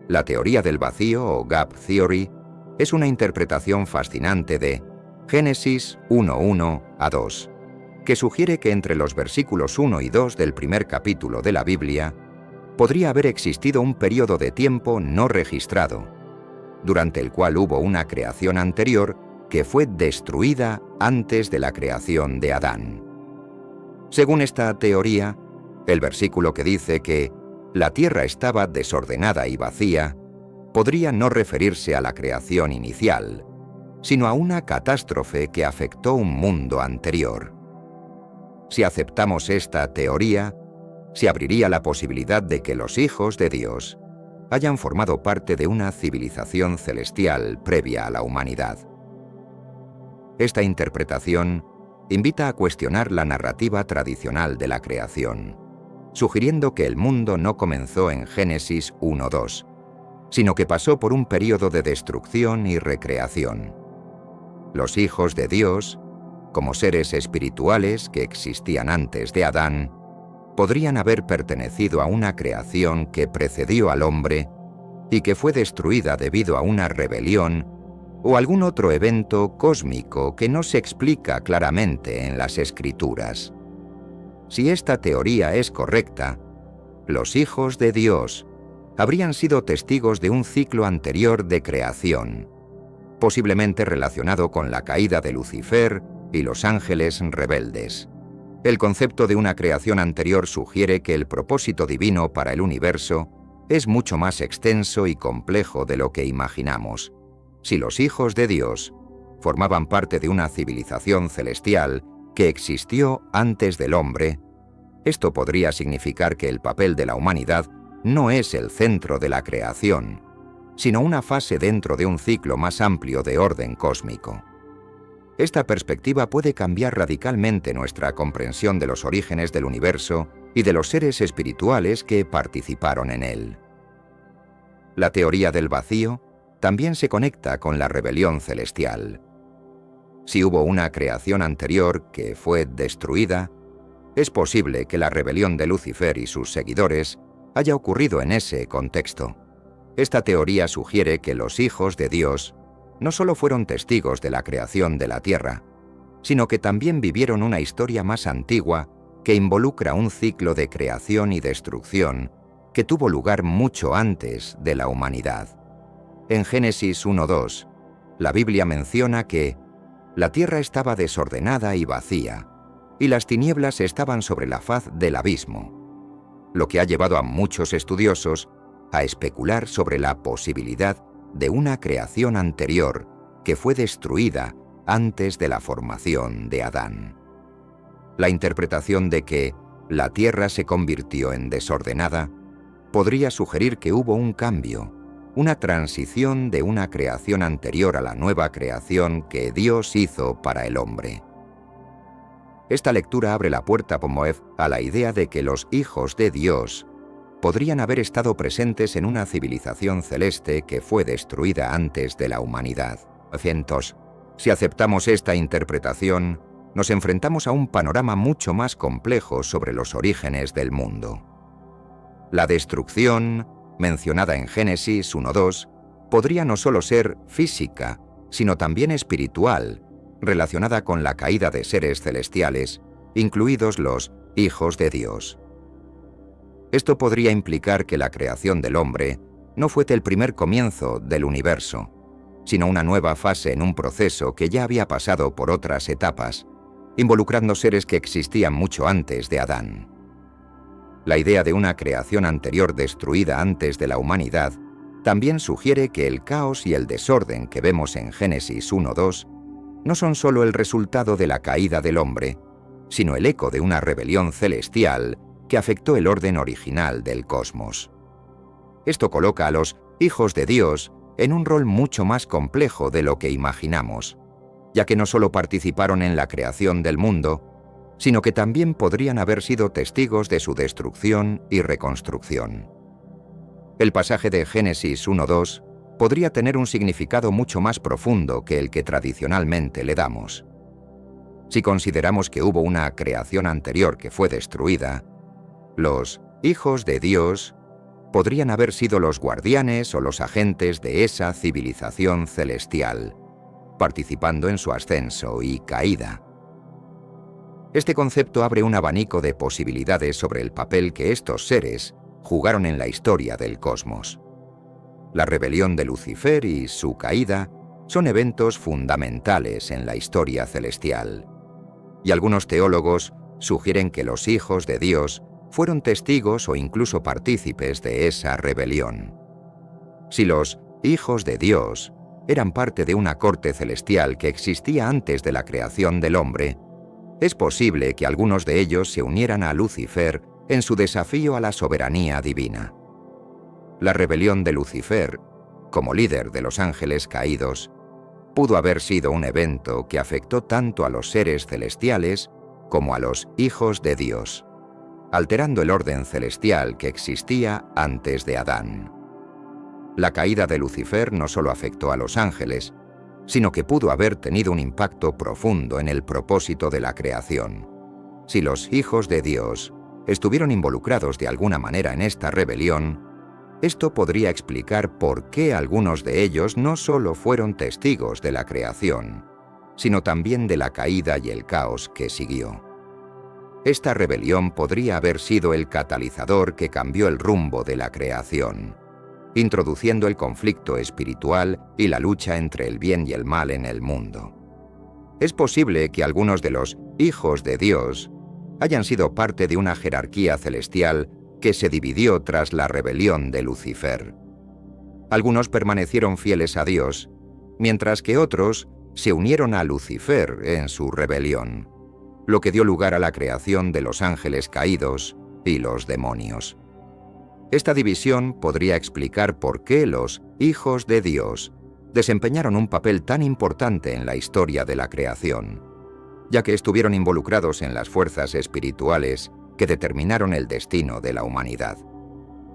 La teoría del vacío o Gap Theory es una interpretación fascinante de Génesis 1:1 a 2, que sugiere que entre los versículos 1 y 2 del primer capítulo de la Biblia podría haber existido un periodo de tiempo no registrado, durante el cual hubo una creación anterior que fue destruida antes de la creación de Adán. Según esta teoría, el versículo que dice que la tierra estaba desordenada y vacía podría no referirse a la creación inicial, sino a una catástrofe que afectó un mundo anterior. Si aceptamos esta teoría, se abriría la posibilidad de que los hijos de Dios hayan formado parte de una civilización celestial previa a la humanidad. Esta interpretación invita a cuestionar la narrativa tradicional de la creación, sugiriendo que el mundo no comenzó en Génesis 1:2, sino que pasó por un período de destrucción y recreación. Los hijos de Dios como seres espirituales que existían antes de Adán, podrían haber pertenecido a una creación que precedió al hombre y que fue destruida debido a una rebelión o algún otro evento cósmico que no se explica claramente en las Escrituras. Si esta teoría es correcta, los hijos de Dios habrían sido testigos de un ciclo anterior de creación, posiblemente relacionado con la caída de Lucifer y los ángeles rebeldes. El concepto de una creación anterior sugiere que el propósito divino para el universo es mucho más extenso y complejo de lo que imaginamos. Si los hijos de Dios formaban parte de una civilización celestial que existió antes del hombre, esto podría significar que el papel de la humanidad no es el centro de la creación, sino una fase dentro de un ciclo más amplio de orden cósmico. Esta perspectiva puede cambiar radicalmente nuestra comprensión de los orígenes del universo y de los seres espirituales que participaron en él. La teoría del vacío también se conecta con la rebelión celestial. Si hubo una creación anterior que fue destruida, es posible que la rebelión de Lucifer y sus seguidores haya ocurrido en ese contexto. Esta teoría sugiere que los hijos de Dios no solo fueron testigos de la creación de la tierra, sino que también vivieron una historia más antigua que involucra un ciclo de creación y destrucción que tuvo lugar mucho antes de la humanidad. En Génesis 1:2, la Biblia menciona que la tierra estaba desordenada y vacía, y las tinieblas estaban sobre la faz del abismo, lo que ha llevado a muchos estudiosos a especular sobre la posibilidad de una creación anterior que fue destruida antes de la formación de Adán. La interpretación de que la tierra se convirtió en desordenada podría sugerir que hubo un cambio, una transición de una creación anterior a la nueva creación que Dios hizo para el hombre. Esta lectura abre la puerta, Pomoev, a la idea de que los hijos de Dios podrían haber estado presentes en una civilización celeste que fue destruida antes de la humanidad. Si aceptamos esta interpretación, nos enfrentamos a un panorama mucho más complejo sobre los orígenes del mundo. La destrucción, mencionada en Génesis 1:2, podría no solo ser física, sino también espiritual, relacionada con la caída de seres celestiales, incluidos los hijos de Dios. Esto podría implicar que la creación del hombre no fue el primer comienzo del universo, sino una nueva fase en un proceso que ya había pasado por otras etapas, involucrando seres que existían mucho antes de Adán. La idea de una creación anterior destruida antes de la humanidad también sugiere que el caos y el desorden que vemos en Génesis 1:2 no son solo el resultado de la caída del hombre, sino el eco de una rebelión celestial que afectó el orden original del cosmos. Esto coloca a los hijos de Dios en un rol mucho más complejo de lo que imaginamos, ya que no solo participaron en la creación del mundo, sino que también podrían haber sido testigos de su destrucción y reconstrucción. El pasaje de Génesis 1:2 podría tener un significado mucho más profundo que el que tradicionalmente le damos. Si consideramos que hubo una creación anterior que fue destruida, los hijos de Dios podrían haber sido los guardianes o los agentes de esa civilización celestial, participando en su ascenso y caída. Este concepto abre un abanico de posibilidades sobre el papel que estos seres jugaron en la historia del cosmos. La rebelión de Lucifer y su caída son eventos fundamentales en la historia celestial, y algunos teólogos sugieren que los hijos de Dios fueron testigos o incluso partícipes de esa rebelión. Si los hijos de Dios eran parte de una corte celestial que existía antes de la creación del hombre, es posible que algunos de ellos se unieran a Lucifer en su desafío a la soberanía divina. La rebelión de Lucifer, como líder de los ángeles caídos, pudo haber sido un evento que afectó tanto a los seres celestiales como a los hijos de Dios, alterando el orden celestial que existía antes de Adán. La caída de Lucifer no solo afectó a los ángeles, sino que pudo haber tenido un impacto profundo en el propósito de la creación. Si los hijos de Dios estuvieron involucrados de alguna manera en esta rebelión, esto podría explicar por qué algunos de ellos no solo fueron testigos de la creación, sino también de la caída y el caos que siguió. Esta rebelión podría haber sido el catalizador que cambió el rumbo de la creación, introduciendo el conflicto espiritual y la lucha entre el bien y el mal en el mundo. Es posible que algunos de los hijos de Dios hayan sido parte de una jerarquía celestial que se dividió tras la rebelión de Lucifer. Algunos permanecieron fieles a Dios, mientras que otros se unieron a Lucifer en su rebelión, lo que dio lugar a la creación de los ángeles caídos y los demonios. Esta división podría explicar por qué los hijos de Dios desempeñaron un papel tan importante en la historia de la creación, ya que estuvieron involucrados en las fuerzas espirituales que determinaron el destino de la humanidad.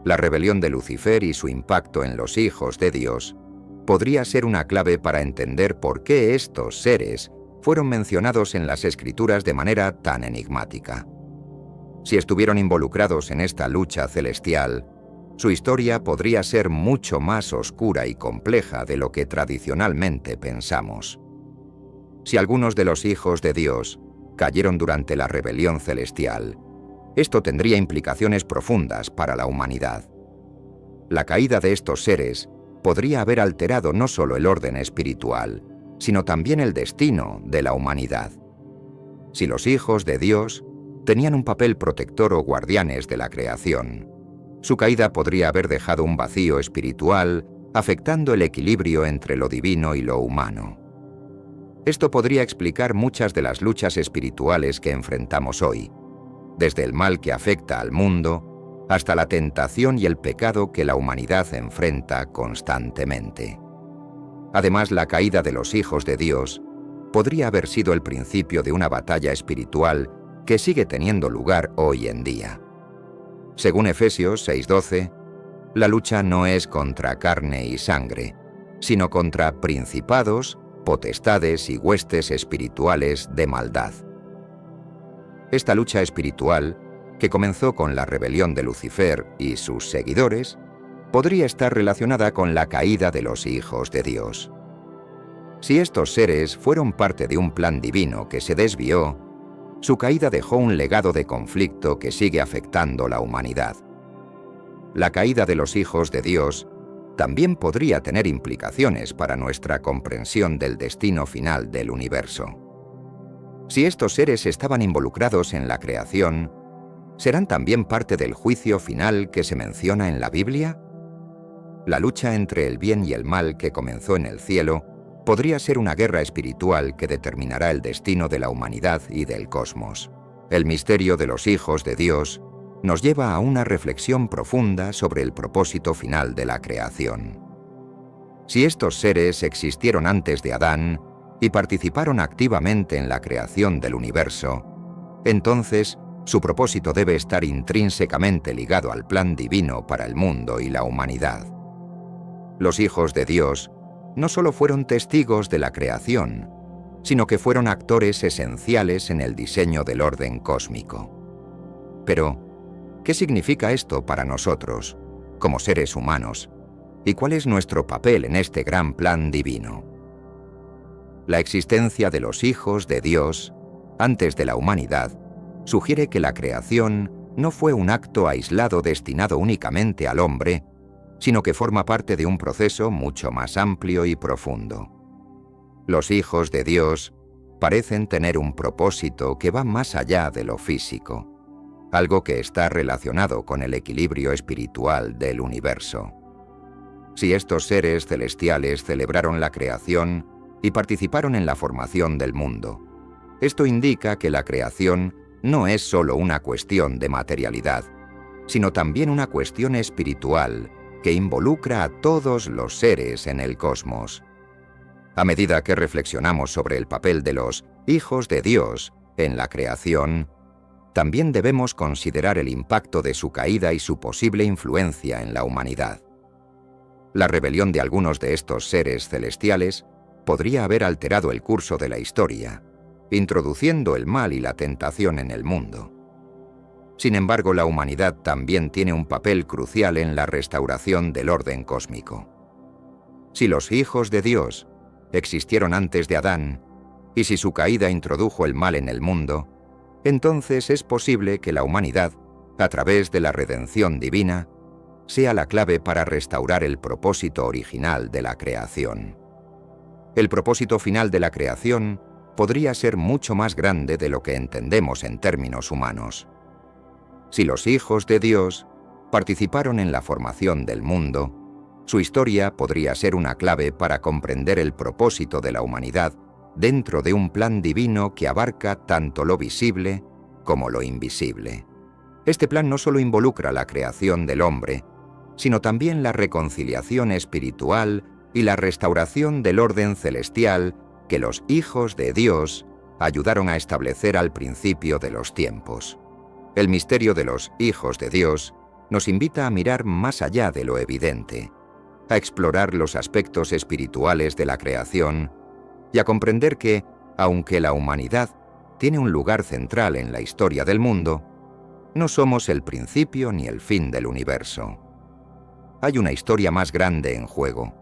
La rebelión de Lucifer y su impacto en los hijos de Dios podría ser una clave para entender por qué estos seres fueron mencionados en las Escrituras de manera tan enigmática. Si estuvieron involucrados en esta lucha celestial, su historia podría ser mucho más oscura y compleja de lo que tradicionalmente pensamos. Si algunos de los hijos de Dios cayeron durante la rebelión celestial, esto tendría implicaciones profundas para la humanidad. La caída de estos seres podría haber alterado no solo el orden espiritual, sino también el destino de la humanidad. Si los hijos de Dios tenían un papel protector o guardianes de la creación, su caída podría haber dejado un vacío espiritual, afectando el equilibrio entre lo divino y lo humano. Esto podría explicar muchas de las luchas espirituales que enfrentamos hoy, desde el mal que afecta al mundo hasta la tentación y el pecado que la humanidad enfrenta constantemente. Además, la caída de los hijos de Dios podría haber sido el principio de una batalla espiritual que sigue teniendo lugar hoy en día. Según Efesios 6:12, la lucha no es contra carne y sangre, sino contra principados, potestades y huestes espirituales de maldad. Esta lucha espiritual, que comenzó con la rebelión de Lucifer y sus seguidores, podría estar relacionada con la caída de los hijos de Dios. Si estos seres fueron parte de un plan divino que se desvió, su caída dejó un legado de conflicto que sigue afectando la humanidad. La caída de los hijos de Dios también podría tener implicaciones para nuestra comprensión del destino final del universo. Si estos seres estaban involucrados en la creación, ¿serán también parte del juicio final que se menciona en la Biblia? La lucha entre el bien y el mal que comenzó en el cielo podría ser una guerra espiritual que determinará el destino de la humanidad y del cosmos. El misterio de los hijos de Dios nos lleva a una reflexión profunda sobre el propósito final de la creación. Si estos seres existieron antes de Adán y participaron activamente en la creación del universo, entonces su propósito debe estar intrínsecamente ligado al plan divino para el mundo y la humanidad. Los hijos de Dios no solo fueron testigos de la creación, sino que fueron actores esenciales en el diseño del orden cósmico. Pero, ¿qué significa esto para nosotros, como seres humanos? ¿Y cuál es nuestro papel en este gran plan divino? La existencia de los hijos de Dios, antes de la humanidad, sugiere que la creación no fue un acto aislado destinado únicamente al hombre, sino que forma parte de un proceso mucho más amplio y profundo. Los hijos de Dios parecen tener un propósito que va más allá de lo físico, algo que está relacionado con el equilibrio espiritual del universo. Si estos seres celestiales celebraron la creación y participaron en la formación del mundo, esto indica que la creación no es solo una cuestión de materialidad, sino también una cuestión espiritual que involucra a todos los seres en el cosmos. A medida que reflexionamos sobre el papel de los hijos de Dios en la creación, también debemos considerar el impacto de su caída y su posible influencia en la humanidad. La rebelión de algunos de estos seres celestiales podría haber alterado el curso de la historia, introduciendo el mal y la tentación en el mundo. Sin embargo, la humanidad también tiene un papel crucial en la restauración del orden cósmico. Si los hijos de Dios existieron antes de Adán, y si su caída introdujo el mal en el mundo, entonces es posible que la humanidad, a través de la redención divina, sea la clave para restaurar el propósito original de la creación. El propósito final de la creación podría ser mucho más grande de lo que entendemos en términos humanos. Si los hijos de Dios participaron en la formación del mundo, su historia podría ser una clave para comprender el propósito de la humanidad dentro de un plan divino que abarca tanto lo visible como lo invisible. Este plan no solo involucra la creación del hombre, sino también la reconciliación espiritual y la restauración del orden celestial que los hijos de Dios ayudaron a establecer al principio de los tiempos. El misterio de los hijos de Dios nos invita a mirar más allá de lo evidente, a explorar los aspectos espirituales de la creación y a comprender que, aunque la humanidad tiene un lugar central en la historia del mundo, no somos el principio ni el fin del universo. Hay una historia más grande en juego,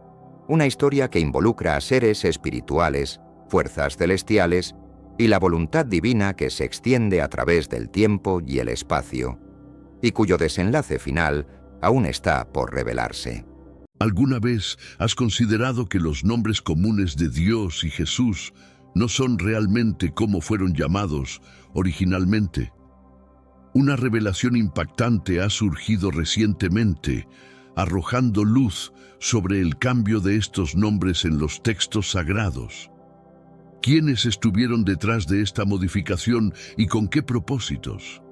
una historia que involucra a seres espirituales, fuerzas celestiales y la voluntad divina que se extiende a través del tiempo y el espacio, y cuyo desenlace final aún está por revelarse. ¿Alguna vez has considerado que los nombres comunes de Dios y Jesús no son realmente como fueron llamados originalmente? Una revelación impactante ha surgido recientemente, arrojando luz sobre el cambio de estos nombres en los textos sagrados. ¿Quiénes estuvieron detrás de esta modificación y con qué propósitos?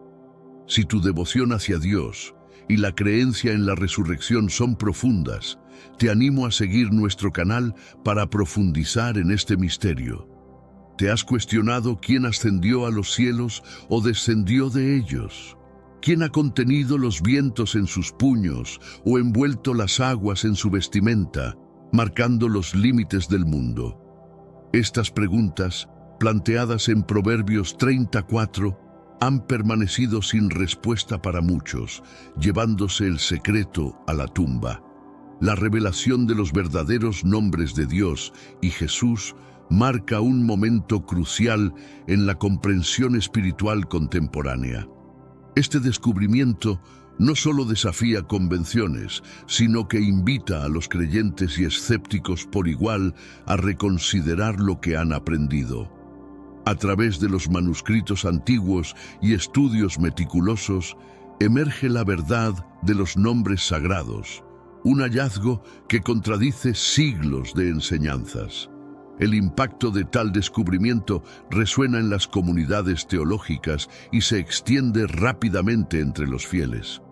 Si tu devoción hacia Dios y la creencia en la resurrección son profundas, te animo a seguir nuestro canal para profundizar en este misterio. ¿Te has cuestionado quién ascendió a los cielos o descendió de ellos? ¿Quién ha contenido los vientos en sus puños o envuelto las aguas en su vestimenta, marcando los límites del mundo? Estas preguntas, planteadas en Proverbios 34, han permanecido sin respuesta para muchos, llevándose el secreto a la tumba. La revelación de los verdaderos nombres de Dios y Jesús marca un momento crucial en la comprensión espiritual contemporánea. Este descubrimiento no solo desafía convenciones, sino que invita a los creyentes y escépticos por igual a reconsiderar lo que han aprendido. A través de los manuscritos antiguos y estudios meticulosos, emerge la verdad de los nombres sagrados, un hallazgo que contradice siglos de enseñanzas. El impacto de tal descubrimiento resuena en las comunidades teológicas y se extiende rápidamente entre los fieles.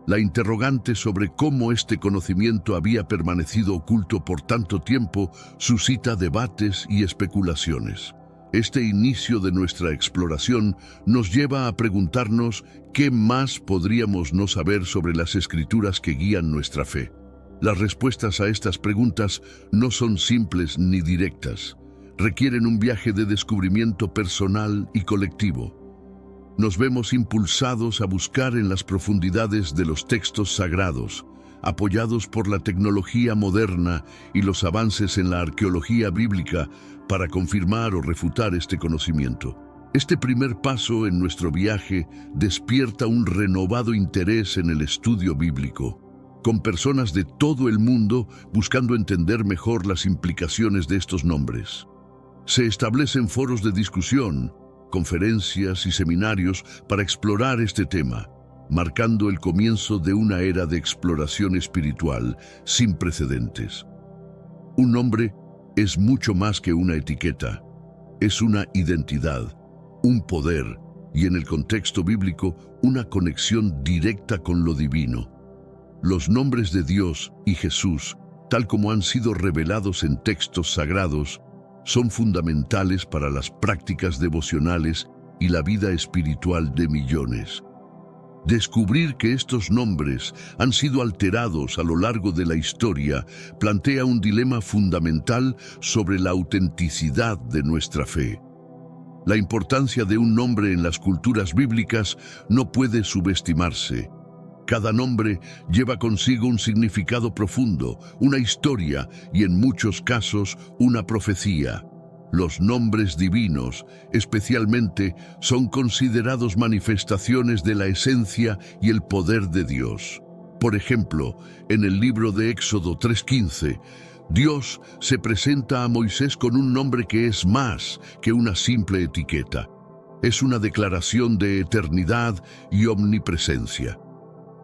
La interrogante sobre cómo este conocimiento había permanecido oculto por tanto tiempo suscita debates y especulaciones. Este inicio de nuestra exploración nos lleva a preguntarnos qué más podríamos no saber sobre las escrituras que guían nuestra fe. Las respuestas a estas preguntas no son simples ni directas. Requieren un viaje de descubrimiento personal y colectivo. Nos vemos impulsados a buscar en las profundidades de los textos sagrados, apoyados por la tecnología moderna y los avances en la arqueología bíblica para confirmar o refutar este conocimiento. Este primer paso en nuestro viaje despierta un renovado interés en el estudio bíblico, con personas de todo el mundo buscando entender mejor las implicaciones de estos nombres. Se establecen foros de discusión, conferencias y seminarios para explorar este tema, marcando el comienzo de una era de exploración espiritual sin precedentes. Un nombre es mucho más que una etiqueta, es una identidad, un poder y, en el contexto bíblico, una conexión directa con lo divino. Los nombres de Dios y Jesús, tal como han sido revelados en textos sagrados, son fundamentales para las prácticas devocionales y la vida espiritual de millones. Descubrir que estos nombres han sido alterados a lo largo de la historia plantea un dilema fundamental sobre la autenticidad de nuestra fe. La importancia de un nombre en las culturas bíblicas no puede subestimarse. Cada nombre lleva consigo un significado profundo, una historia y en muchos casos una profecía. Los nombres divinos, especialmente, son considerados manifestaciones de la esencia y el poder de Dios. Por ejemplo, en el libro de Éxodo 3:15, Dios se presenta a Moisés con un nombre que es más que una simple etiqueta. Es una declaración de eternidad y omnipresencia.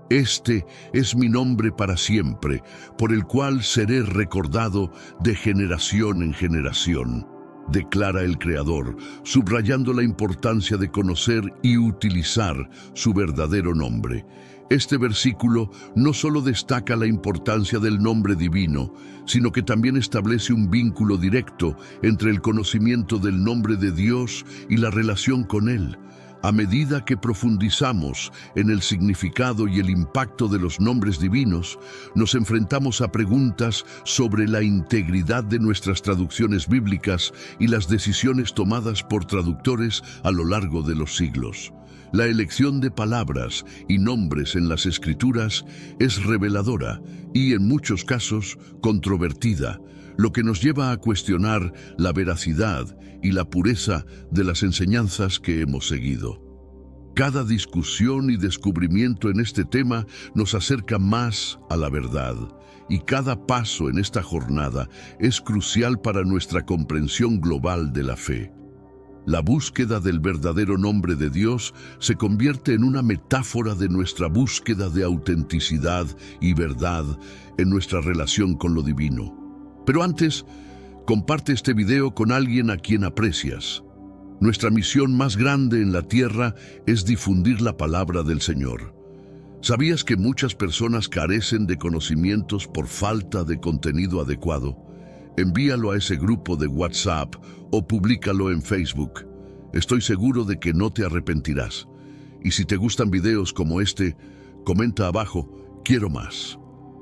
Este es mi nombre para siempre, por el cual seré recordado de generación en generación, declara el Creador, subrayando la importancia de conocer y utilizar su verdadero nombre. Este versículo no solo destaca la importancia del nombre divino, sino que también establece un vínculo directo entre el conocimiento del nombre de Dios y la relación con Él. A medida que profundizamos en el significado y el impacto de los nombres divinos, nos enfrentamos a preguntas sobre la integridad de nuestras traducciones bíblicas y las decisiones tomadas por traductores a lo largo de los siglos. La elección de palabras y nombres en las Escrituras es reveladora y, en muchos casos, controvertida, lo que nos lleva a cuestionar la veracidad y la pureza de las enseñanzas que hemos seguido. Cada discusión y descubrimiento en este tema nos acerca más a la verdad, y cada paso en esta jornada es crucial para nuestra comprensión global de la fe. La búsqueda del verdadero nombre de Dios se convierte en una metáfora de nuestra búsqueda de autenticidad y verdad en nuestra relación con lo divino. Pero antes, comparte este video con alguien a quien aprecias. Nuestra misión más grande en la tierra es difundir la palabra del Señor. ¿Sabías que muchas personas carecen de conocimientos por falta de contenido adecuado? Envíalo a ese grupo de WhatsApp o públicalo en Facebook. Estoy seguro de que no te arrepentirás. Y si te gustan videos como este, comenta abajo, quiero más.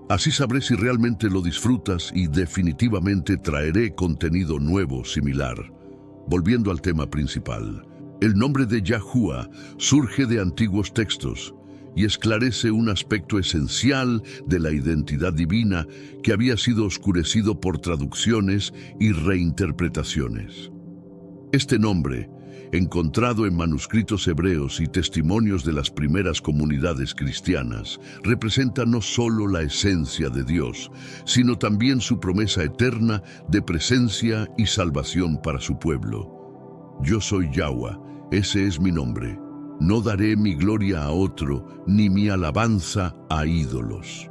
Así sabré si realmente lo disfrutas y definitivamente traeré contenido nuevo similar. Volviendo al tema principal, el nombre de Yahuwah surge de antiguos textos y esclarece un aspecto esencial de la identidad divina que había sido oscurecido por traducciones y reinterpretaciones. Este nombre, encontrado en manuscritos hebreos y testimonios de las primeras comunidades cristianas, representa no solo la esencia de Dios, sino también su promesa eterna de presencia y salvación para su pueblo. Yo soy Yahuwah, ese es mi nombre. No daré mi gloria a otro, ni mi alabanza a ídolos.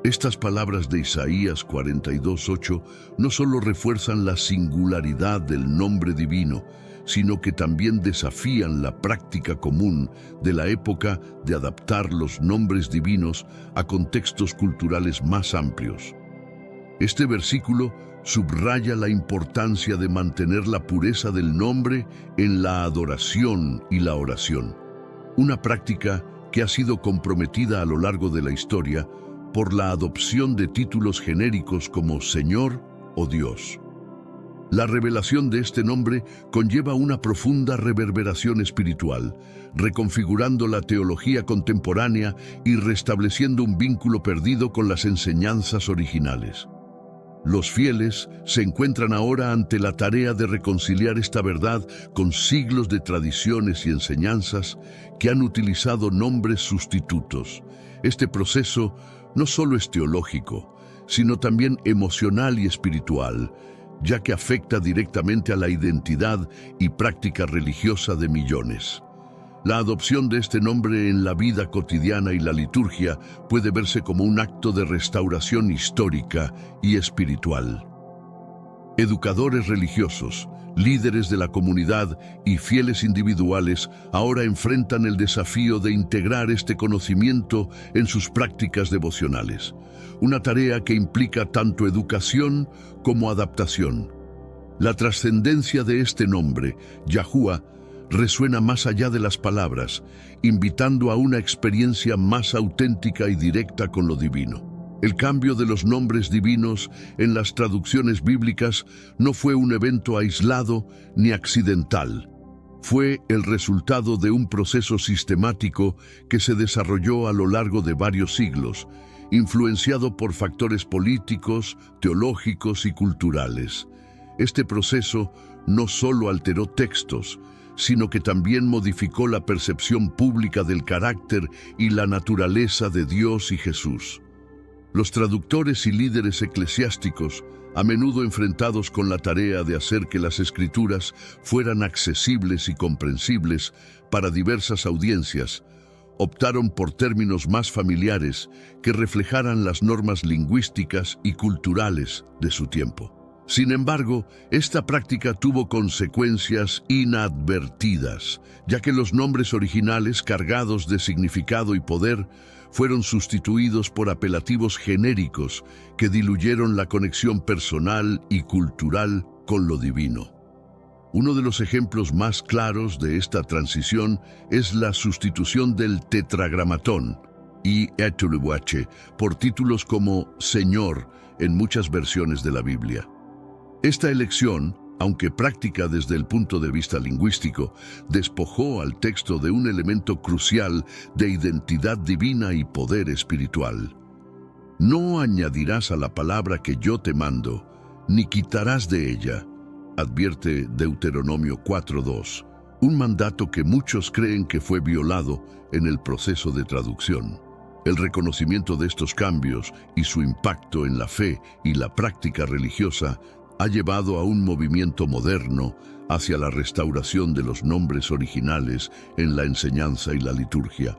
Estas palabras de Isaías 42:8 no solo refuerzan la singularidad del nombre divino, sino que también desafían la práctica común de la época de adaptar los nombres divinos a contextos culturales más amplios. Este versículo subraya la importancia de mantener la pureza del nombre en la adoración y la oración, una práctica que ha sido comprometida a lo largo de la historia por la adopción de títulos genéricos como Señor o Dios. La revelación de este nombre conlleva una profunda reverberación espiritual, reconfigurando la teología contemporánea y restableciendo un vínculo perdido con las enseñanzas originales. Los fieles se encuentran ahora ante la tarea de reconciliar esta verdad con siglos de tradiciones y enseñanzas que han utilizado nombres sustitutos. Este proceso no solo es teológico, sino también emocional y espiritual, ya que afecta directamente a la identidad y práctica religiosa de millones. La adopción de este nombre en la vida cotidiana y la liturgia puede verse como un acto de restauración histórica y espiritual. Educadores religiosos, líderes de la comunidad y fieles individuales ahora enfrentan el desafío de integrar este conocimiento en sus prácticas devocionales, una tarea que implica tanto educación como adaptación. La trascendencia de este nombre, Yahuwah, resuena más allá de las palabras, invitando a una experiencia más auténtica y directa con lo divino. El cambio de los nombres divinos en las traducciones bíblicas no fue un evento aislado ni accidental. Fue el resultado de un proceso sistemático que se desarrolló a lo largo de varios siglos, influenciado por factores políticos, teológicos y culturales. Este proceso no solo alteró textos, sino que también modificó la percepción pública del carácter y la naturaleza de Dios y Jesús. Los traductores y líderes eclesiásticos, a menudo enfrentados con la tarea de hacer que las Escrituras fueran accesibles y comprensibles para diversas audiencias, optaron por términos más familiares que reflejaran las normas lingüísticas y culturales de su tiempo. Sin embargo, esta práctica tuvo consecuencias inadvertidas, ya que los nombres originales cargados de significado y poder fueron sustituidos por apelativos genéricos que diluyeron la conexión personal y cultural con lo divino. Uno de los ejemplos más claros de esta transición es la sustitución del tetragramatón y Etuluache por títulos como Señor en muchas versiones de la Biblia. Esta elección, aunque práctica desde el punto de vista lingüístico, despojó al texto de un elemento crucial de identidad divina y poder espiritual. No añadirás a la palabra que yo te mando, ni quitarás de ella, advierte Deuteronomio 4:2, un mandato que muchos creen que fue violado en el proceso de traducción. El reconocimiento de estos cambios y su impacto en la fe y la práctica religiosa ha llevado a un movimiento moderno hacia la restauración de los nombres originales en la enseñanza y la liturgia.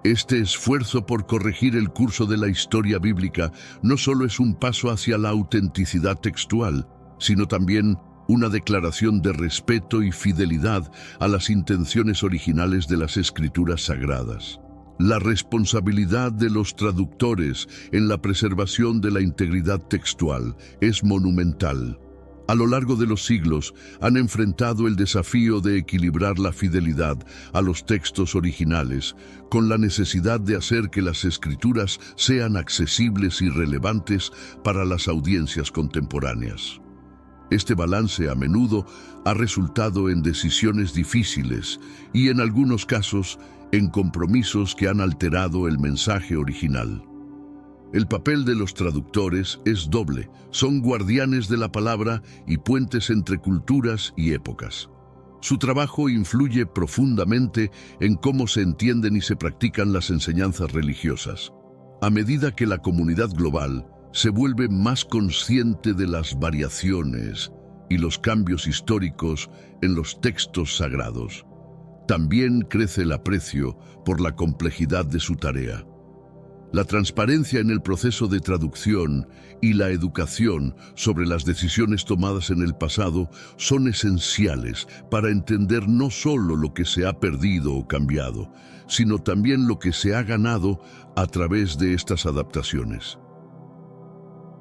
Este esfuerzo por corregir el curso de la historia bíblica no solo es un paso hacia la autenticidad textual, sino también una declaración de respeto y fidelidad a las intenciones originales de las Escrituras sagradas. La responsabilidad de los traductores en la preservación de la integridad textual es monumental. A lo largo de los siglos han enfrentado el desafío de equilibrar la fidelidad a los textos originales con la necesidad de hacer que las Escrituras sean accesibles y relevantes para las audiencias contemporáneas. Este balance a menudo ha resultado en decisiones difíciles y en algunos casos en compromisos que han alterado el mensaje original. El papel de los traductores es doble, son guardianes de la palabra y puentes entre culturas y épocas. Su trabajo influye profundamente en cómo se entienden y se practican las enseñanzas religiosas. A medida que la comunidad global se vuelve más consciente de las variaciones y los cambios históricos en los textos sagrados, también crece el aprecio por la complejidad de su tarea. La transparencia en el proceso de traducción y la educación sobre las decisiones tomadas en el pasado son esenciales para entender no solo lo que se ha perdido o cambiado, sino también lo que se ha ganado a través de estas adaptaciones.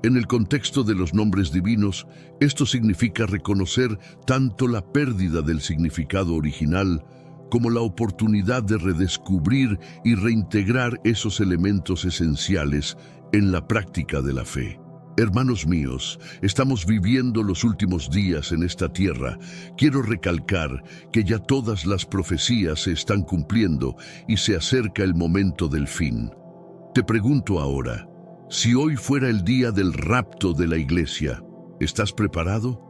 En el contexto de los nombres divinos, esto significa reconocer tanto la pérdida del significado original como la oportunidad de redescubrir y reintegrar esos elementos esenciales en la práctica de la fe. Hermanos míos, estamos viviendo los últimos días en esta tierra. Quiero recalcar que ya todas las profecías se están cumpliendo y se acerca el momento del fin. Te pregunto ahora, si hoy fuera el día del rapto de la iglesia, ¿estás preparado?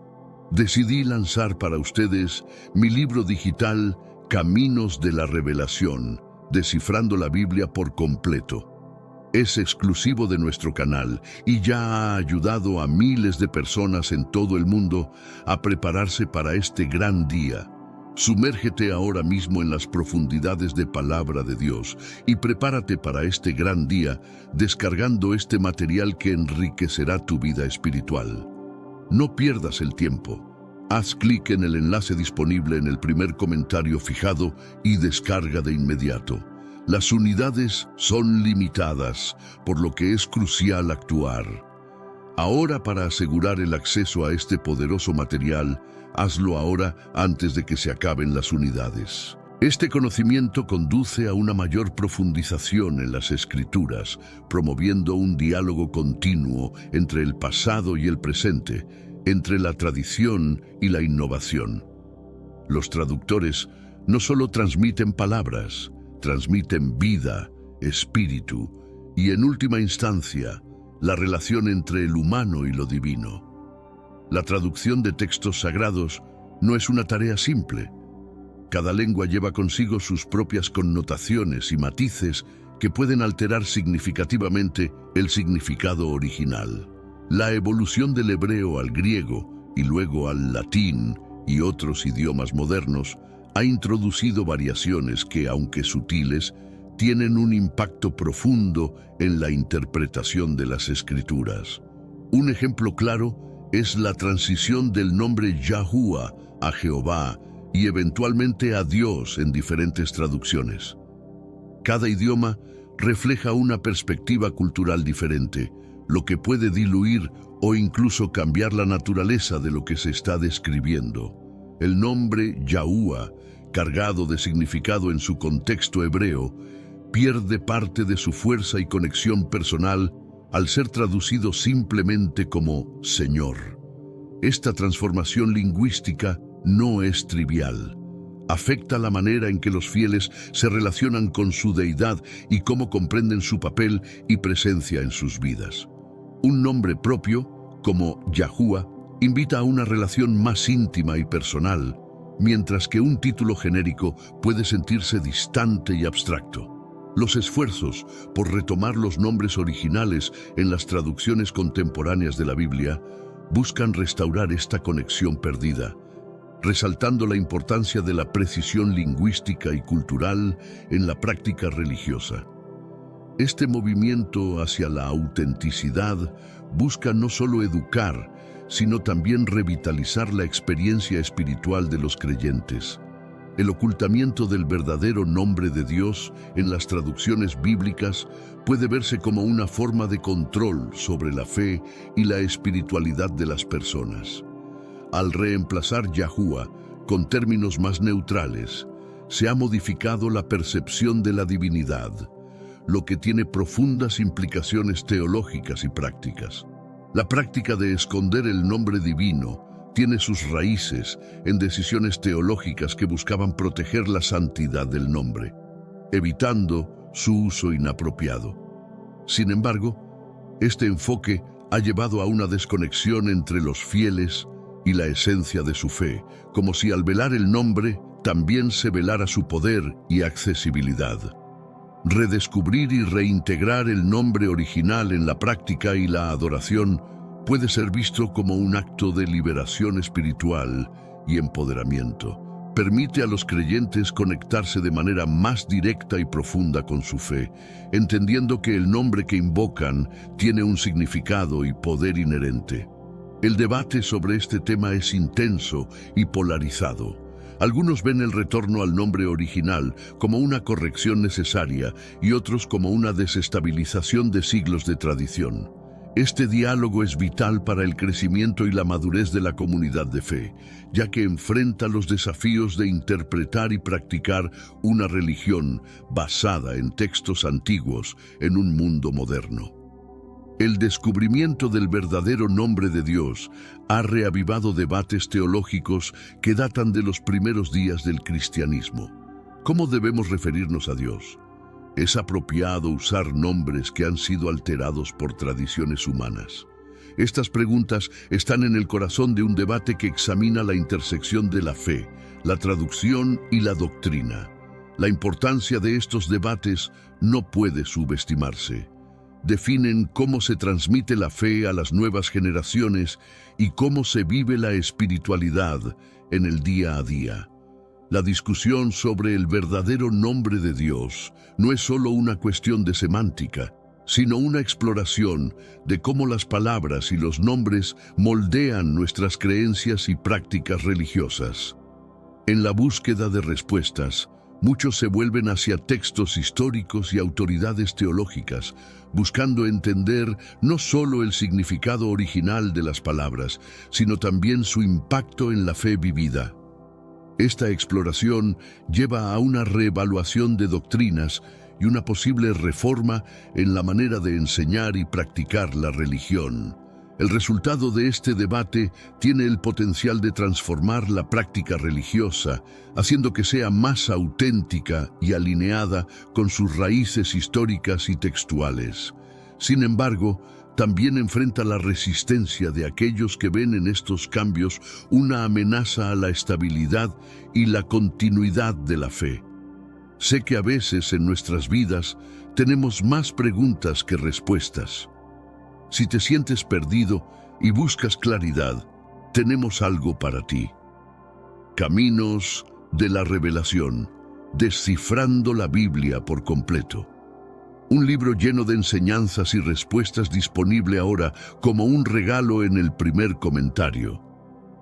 Decidí lanzar para ustedes mi libro digital Caminos de la Revelación, descifrando la Biblia por completo. Es exclusivo de nuestro canal y ya ha ayudado a miles de personas en todo el mundo a prepararse para este gran día. Sumérgete ahora mismo en las profundidades de Palabra de Dios y prepárate para este gran día descargando este material que enriquecerá tu vida espiritual. No pierdas el tiempo. Haz clic en el enlace disponible en el primer comentario fijado y descarga de inmediato. Las unidades son limitadas, por lo que es crucial actuar. Ahora, para asegurar el acceso a este poderoso material, hazlo ahora antes de que se acaben las unidades. Este conocimiento conduce a una mayor profundización en las Escrituras, promoviendo un diálogo continuo entre el pasado y el presente, entre la tradición y la innovación. Los traductores no solo transmiten palabras, transmiten vida, espíritu y, en última instancia, la relación entre el humano y lo divino. La traducción de textos sagrados no es una tarea simple. Cada lengua lleva consigo sus propias connotaciones y matices que pueden alterar significativamente el significado original. La evolución del hebreo al griego y luego al latín y otros idiomas modernos ha introducido variaciones que, aunque sutiles, tienen un impacto profundo en la interpretación de las Escrituras. Un ejemplo claro es la transición del nombre Yahuwah a Jehová y eventualmente a Dios en diferentes traducciones. Cada idioma refleja una perspectiva cultural diferente, lo que puede diluir o incluso cambiar la naturaleza de lo que se está describiendo. El nombre Yahuwah, cargado de significado en su contexto hebreo, pierde parte de su fuerza y conexión personal al ser traducido simplemente como Señor. Esta transformación lingüística no es trivial. Afecta la manera en que los fieles se relacionan con su deidad y cómo comprenden su papel y presencia en sus vidas. Un nombre propio, como Yahuwah, invita a una relación más íntima y personal, mientras que un título genérico puede sentirse distante y abstracto. Los esfuerzos por retomar los nombres originales en las traducciones contemporáneas de la Biblia buscan restaurar esta conexión perdida, resaltando la importancia de la precisión lingüística y cultural en la práctica religiosa. Este movimiento hacia la autenticidad busca no solo educar, sino también revitalizar la experiencia espiritual de los creyentes. El ocultamiento del verdadero nombre de Dios en las traducciones bíblicas puede verse como una forma de control sobre la fe y la espiritualidad de las personas. Al reemplazar Yahuwah con términos más neutrales, se ha modificado la percepción de la divinidad, lo que tiene profundas implicaciones teológicas y prácticas. La práctica de esconder el nombre divino tiene sus raíces en decisiones teológicas que buscaban proteger la santidad del nombre, evitando su uso inapropiado. Sin embargo, este enfoque ha llevado a una desconexión entre los fieles y la esencia de su fe, como si al velar el nombre también se velara su poder y accesibilidad. Redescubrir y reintegrar el nombre original en la práctica y la adoración puede ser visto como un acto de liberación espiritual y empoderamiento. Permite a los creyentes conectarse de manera más directa y profunda con su fe, entendiendo que el nombre que invocan tiene un significado y poder inherente. El debate sobre este tema es intenso y polarizado. Algunos ven el retorno al nombre original como una corrección necesaria y otros como una desestabilización de siglos de tradición. Este diálogo es vital para el crecimiento y la madurez de la comunidad de fe, ya que enfrenta los desafíos de interpretar y practicar una religión basada en textos antiguos en un mundo moderno. El descubrimiento del verdadero nombre de Dios ha reavivado debates teológicos que datan de los primeros días del cristianismo. ¿Cómo debemos referirnos a Dios? ¿Es apropiado usar nombres que han sido alterados por tradiciones humanas? Estas preguntas están en el corazón de un debate que examina la intersección de la fe, la traducción y la doctrina. La importancia de estos debates no puede subestimarse. Definen cómo se transmite la fe a las nuevas generaciones y cómo se vive la espiritualidad en el día a día. La discusión sobre el verdadero nombre de Dios no es solo una cuestión de semántica, sino una exploración de cómo las palabras y los nombres moldean nuestras creencias y prácticas religiosas. En la búsqueda de respuestas, Muchos se vuelven hacia textos históricos y autoridades teológicas, buscando entender no solo el significado original de las palabras, sino también su impacto en la fe vivida. Esta exploración lleva a una reevaluación de doctrinas y una posible reforma en la manera de enseñar y practicar la religión. El resultado de este debate tiene el potencial de transformar la práctica religiosa, haciendo que sea más auténtica y alineada con sus raíces históricas y textuales. Sin embargo, también enfrenta la resistencia de aquellos que ven en estos cambios una amenaza a la estabilidad y la continuidad de la fe. Sé que a veces en nuestras vidas tenemos más preguntas que respuestas. Si te sientes perdido y buscas claridad, tenemos algo para ti. Caminos de la Revelación, descifrando la Biblia por completo. Un libro lleno de enseñanzas y respuestas disponible ahora como un regalo en el primer comentario.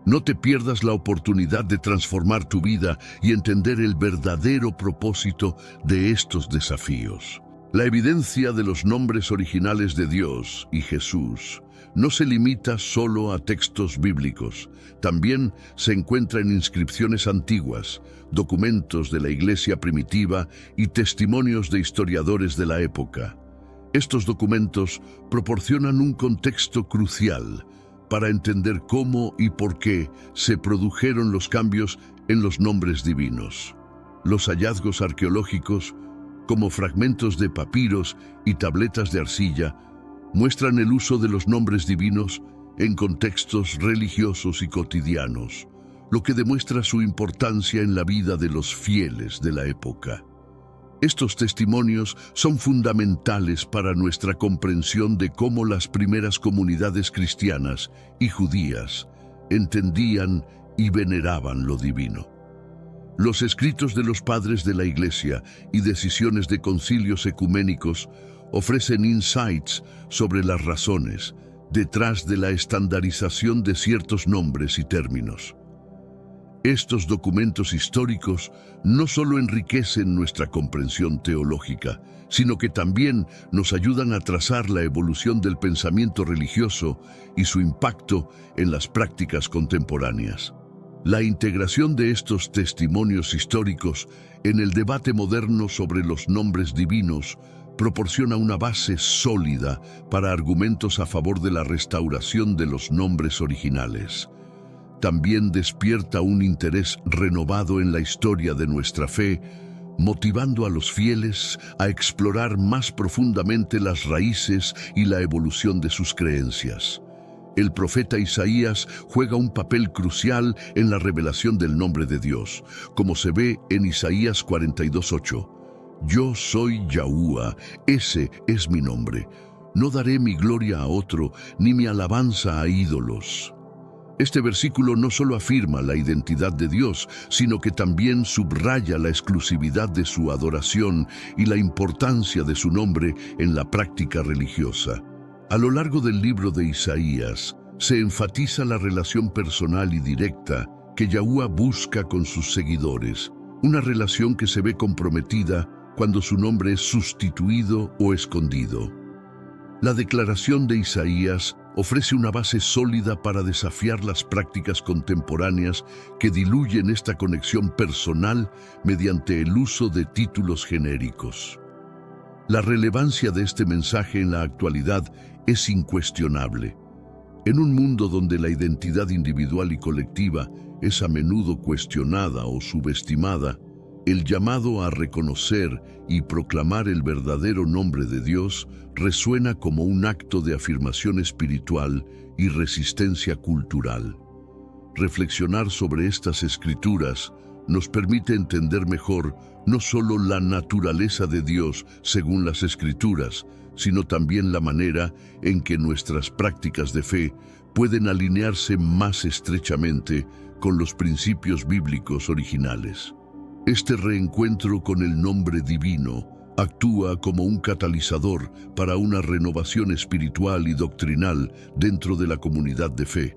No te pierdas la oportunidad de transformar tu vida y entender el verdadero propósito de estos desafíos. La evidencia de los nombres originales de Dios y Jesús no se limita solo a textos bíblicos. También se encuentra en inscripciones antiguas, documentos de la iglesia primitiva y testimonios de historiadores de la época. Estos documentos proporcionan un contexto crucial para entender cómo y por qué se produjeron los cambios en los nombres divinos. Los hallazgos arqueológicos, como fragmentos de papiros y tabletas de arcilla, muestran el uso de los nombres divinos en contextos religiosos y cotidianos, lo que demuestra su importancia en la vida de los fieles de la época. Estos testimonios son fundamentales para nuestra comprensión de cómo las primeras comunidades cristianas y judías entendían y veneraban lo divino. Los escritos de los padres de la Iglesia y decisiones de concilios ecuménicos ofrecen insights sobre las razones detrás de la estandarización de ciertos nombres y términos. Estos documentos históricos no solo enriquecen nuestra comprensión teológica, sino que también nos ayudan a trazar la evolución del pensamiento religioso y su impacto en las prácticas contemporáneas. La integración de estos testimonios históricos en el debate moderno sobre los nombres divinos proporciona una base sólida para argumentos a favor de la restauración de los nombres originales. También despierta un interés renovado en la historia de nuestra fe, motivando a los fieles a explorar más profundamente las raíces y la evolución de sus creencias. El profeta Isaías juega un papel crucial en la revelación del nombre de Dios, como se ve en Isaías 42:8. Yo soy Yahuwah, ese es mi nombre. No daré mi gloria a otro, ni mi alabanza a ídolos. Este versículo no solo afirma la identidad de Dios, sino que también subraya la exclusividad de su adoración y la importancia de su nombre en la práctica religiosa. A lo largo del libro de Isaías, se enfatiza la relación personal y directa que Yahuwah busca con sus seguidores, una relación que se ve comprometida cuando su nombre es sustituido o escondido. La declaración de Isaías ofrece una base sólida para desafiar las prácticas contemporáneas que diluyen esta conexión personal mediante el uso de títulos genéricos. La relevancia de este mensaje en la actualidad es incuestionable. En un mundo donde la identidad individual y colectiva es a menudo cuestionada o subestimada, el llamado a reconocer y proclamar el verdadero nombre de Dios resuena como un acto de afirmación espiritual y resistencia cultural. Reflexionar sobre estas escrituras nos permite entender mejor no solo la naturaleza de Dios según las Escrituras, sino también la manera en que nuestras prácticas de fe pueden alinearse más estrechamente con los principios bíblicos originales. Este reencuentro con el nombre divino actúa como un catalizador para una renovación espiritual y doctrinal dentro de la comunidad de fe.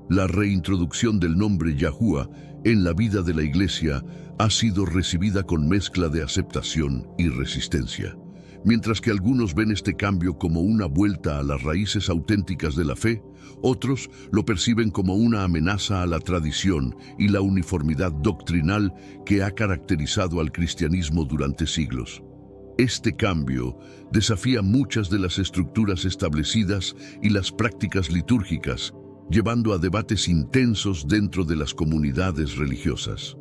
La reintroducción del nombre Yahuwah en la vida de la Iglesia ha sido recibida con mezcla de aceptación y resistencia. Mientras que algunos ven este cambio como una vuelta a las raíces auténticas de la fe, otros lo perciben como una amenaza a la tradición y la uniformidad doctrinal que ha caracterizado al cristianismo durante siglos. Este cambio desafía muchas de las estructuras establecidas y las prácticas litúrgicas, llevando a debates intensos dentro de las comunidades religiosas.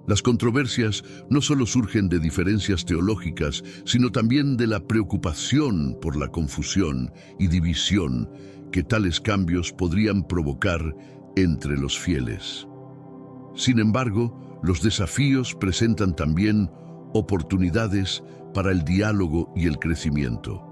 Las controversias no solo surgen de diferencias teológicas, sino también de la preocupación por la confusión y división que tales cambios podrían provocar entre los fieles. Sin embargo, los desafíos presentan también oportunidades para el diálogo y el crecimiento.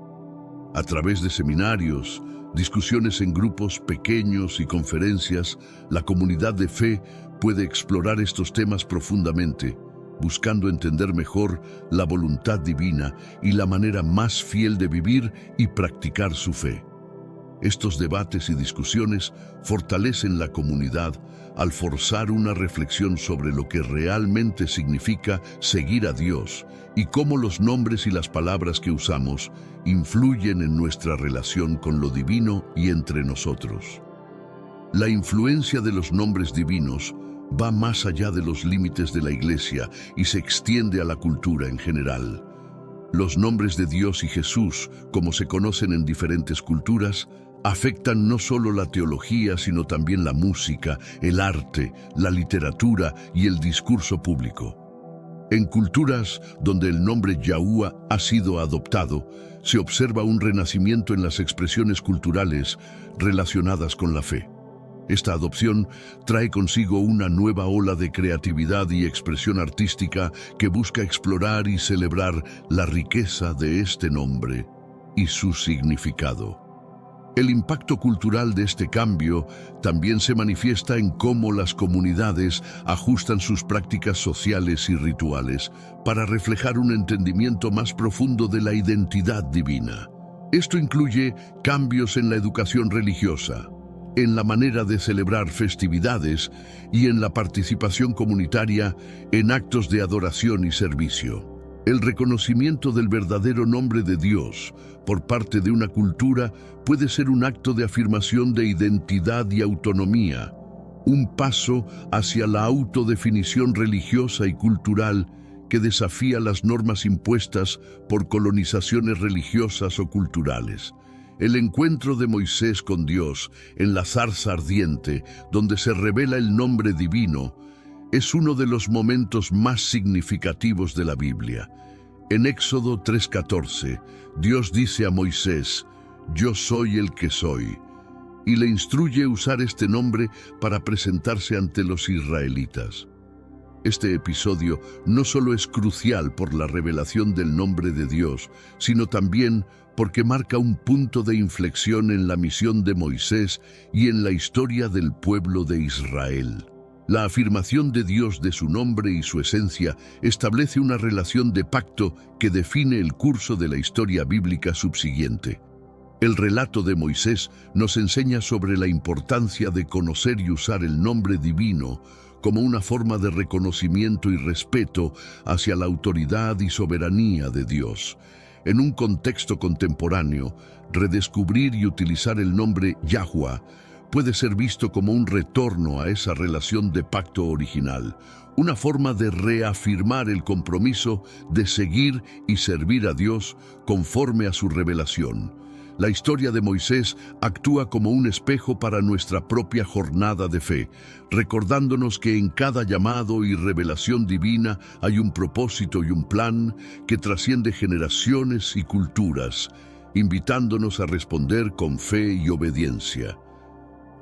A través de seminarios, discusiones en grupos pequeños y conferencias, la comunidad de fe puede explorar estos temas profundamente, buscando entender mejor la voluntad divina y la manera más fiel de vivir y practicar su fe. Estos debates y discusiones fortalecen la comunidad al forzar una reflexión sobre lo que realmente significa seguir a Dios y cómo los nombres y las palabras que usamos influyen en nuestra relación con lo divino y entre nosotros. La influencia de los nombres divinos va más allá de los límites de la Iglesia y se extiende a la cultura en general. Los nombres de Dios y Jesús, como se conocen en diferentes culturas, afectan no solo la teología, sino también la música, el arte, la literatura y el discurso público. En culturas donde el nombre Yahuwah ha sido adoptado, se observa un renacimiento en las expresiones culturales relacionadas con la fe. Esta adopción trae consigo una nueva ola de creatividad y expresión artística que busca explorar y celebrar la riqueza de este nombre y su significado. El impacto cultural de este cambio también se manifiesta en cómo las comunidades ajustan sus prácticas sociales y rituales para reflejar un entendimiento más profundo de la identidad divina. Esto incluye cambios en la educación religiosa, en la manera de celebrar festividades y en la participación comunitaria en actos de adoración y servicio. El reconocimiento del verdadero nombre de Dios por parte de una cultura puede ser un acto de afirmación de identidad y autonomía, un paso hacia la autodefinición religiosa y cultural que desafía las normas impuestas por colonizaciones religiosas o culturales. El encuentro de Moisés con Dios en la zarza ardiente, donde se revela el nombre divino, es uno de los momentos más significativos de la Biblia. En Éxodo 3:14, Dios dice a Moisés, «Yo soy el que soy», y le instruye usar este nombre para presentarse ante los israelitas. Este episodio no solo es crucial por la revelación del nombre de Dios, sino también porque marca un punto de inflexión en la misión de Moisés y en la historia del pueblo de Israel. La afirmación de Dios de su nombre y su esencia establece una relación de pacto que define el curso de la historia bíblica subsiguiente. El relato de Moisés nos enseña sobre la importancia de conocer y usar el nombre divino como una forma de reconocimiento y respeto hacia la autoridad y soberanía de Dios. En un contexto contemporáneo, redescubrir y utilizar el nombre Yahuwah puede ser visto como un retorno a esa relación de pacto original, una forma de reafirmar el compromiso de seguir y servir a Dios conforme a su revelación. La historia de Moisés actúa como un espejo para nuestra propia jornada de fe, recordándonos que en cada llamado y revelación divina hay un propósito y un plan que trasciende generaciones y culturas, invitándonos a responder con fe y obediencia.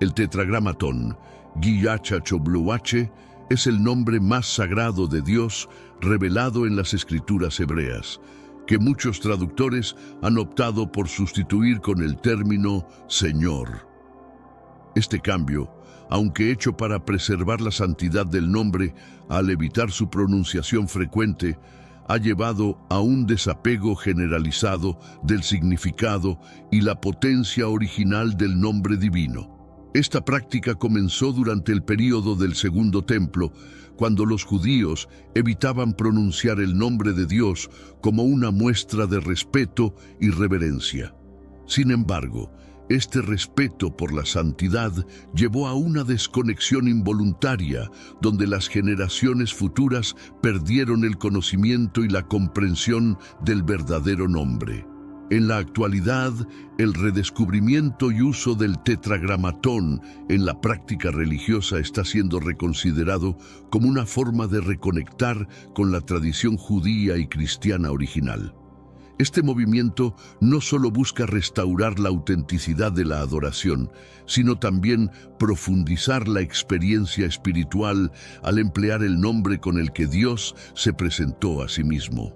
El tetragramatón, Giachachobluache, es el nombre más sagrado de Dios revelado en las Escrituras hebreas, que muchos traductores han optado por sustituir con el término Señor. Este cambio, aunque hecho para preservar la santidad del nombre al evitar su pronunciación frecuente, ha llevado a un desapego generalizado del significado y la potencia original del nombre divino. Esta práctica comenzó durante el período del Segundo Templo, cuando los judíos evitaban pronunciar el nombre de Dios como una muestra de respeto y reverencia. Sin embargo, este respeto por la santidad llevó a una desconexión involuntaria, donde las generaciones futuras perdieron el conocimiento y la comprensión del verdadero nombre. En la actualidad, el redescubrimiento y uso del tetragramatón en la práctica religiosa está siendo reconsiderado como una forma de reconectar con la tradición judía y cristiana original. Este movimiento no solo busca restaurar la autenticidad de la adoración, sino también profundizar la experiencia espiritual al emplear el nombre con el que Dios se presentó a sí mismo.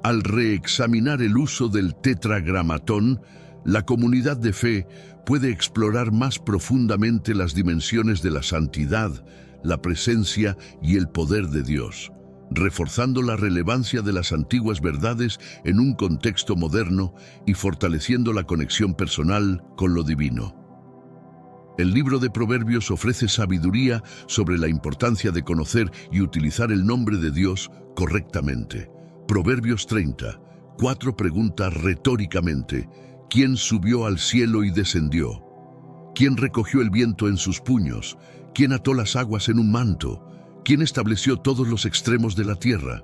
Al reexaminar el uso del tetragramatón, la comunidad de fe puede explorar más profundamente las dimensiones de la santidad, la presencia y el poder de Dios, reforzando la relevancia de las antiguas verdades en un contexto moderno y fortaleciendo la conexión personal con lo divino. El libro de Proverbios ofrece sabiduría sobre la importancia de conocer y utilizar el nombre de Dios correctamente. Proverbios 30, 4 pregunta retóricamente: ¿quién subió al cielo y descendió? ¿Quién recogió el viento en sus puños? ¿Quién ató las aguas en un manto? ¿Quién estableció todos los extremos de la tierra?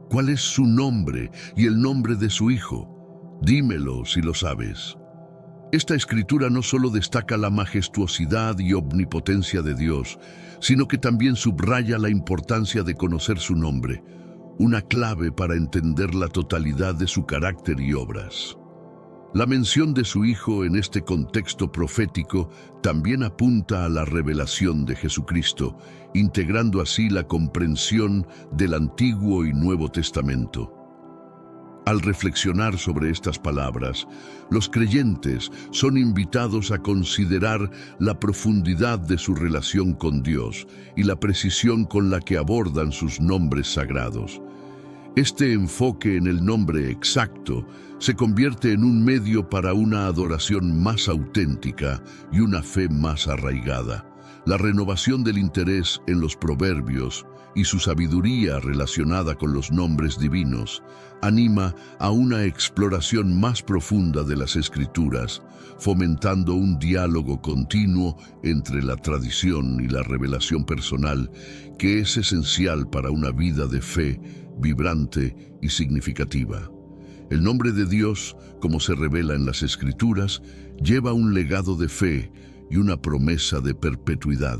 ¿Cuál es su nombre y el nombre de su hijo? Dímelo si lo sabes. Esta escritura no solo destaca la majestuosidad y omnipotencia de Dios, sino que también subraya la importancia de conocer su nombre, una clave para entender la totalidad de su carácter y obras. La mención de su Hijo en este contexto profético también apunta a la revelación de Jesucristo, integrando así la comprensión del Antiguo y Nuevo Testamento. Al reflexionar sobre estas palabras, los creyentes son invitados a considerar la profundidad de su relación con Dios y la precisión con la que abordan sus nombres sagrados. Este enfoque en el nombre exacto se convierte en un medio para una adoración más auténtica y una fe más arraigada. La renovación del interés en los proverbios y su sabiduría relacionada con los nombres divinos anima a una exploración más profunda de las Escrituras, fomentando un diálogo continuo entre la tradición y la revelación personal, que es esencial para una vida de fe vibrante y significativa. El nombre de Dios, como se revela en las Escrituras, lleva un legado de fe y una promesa de perpetuidad.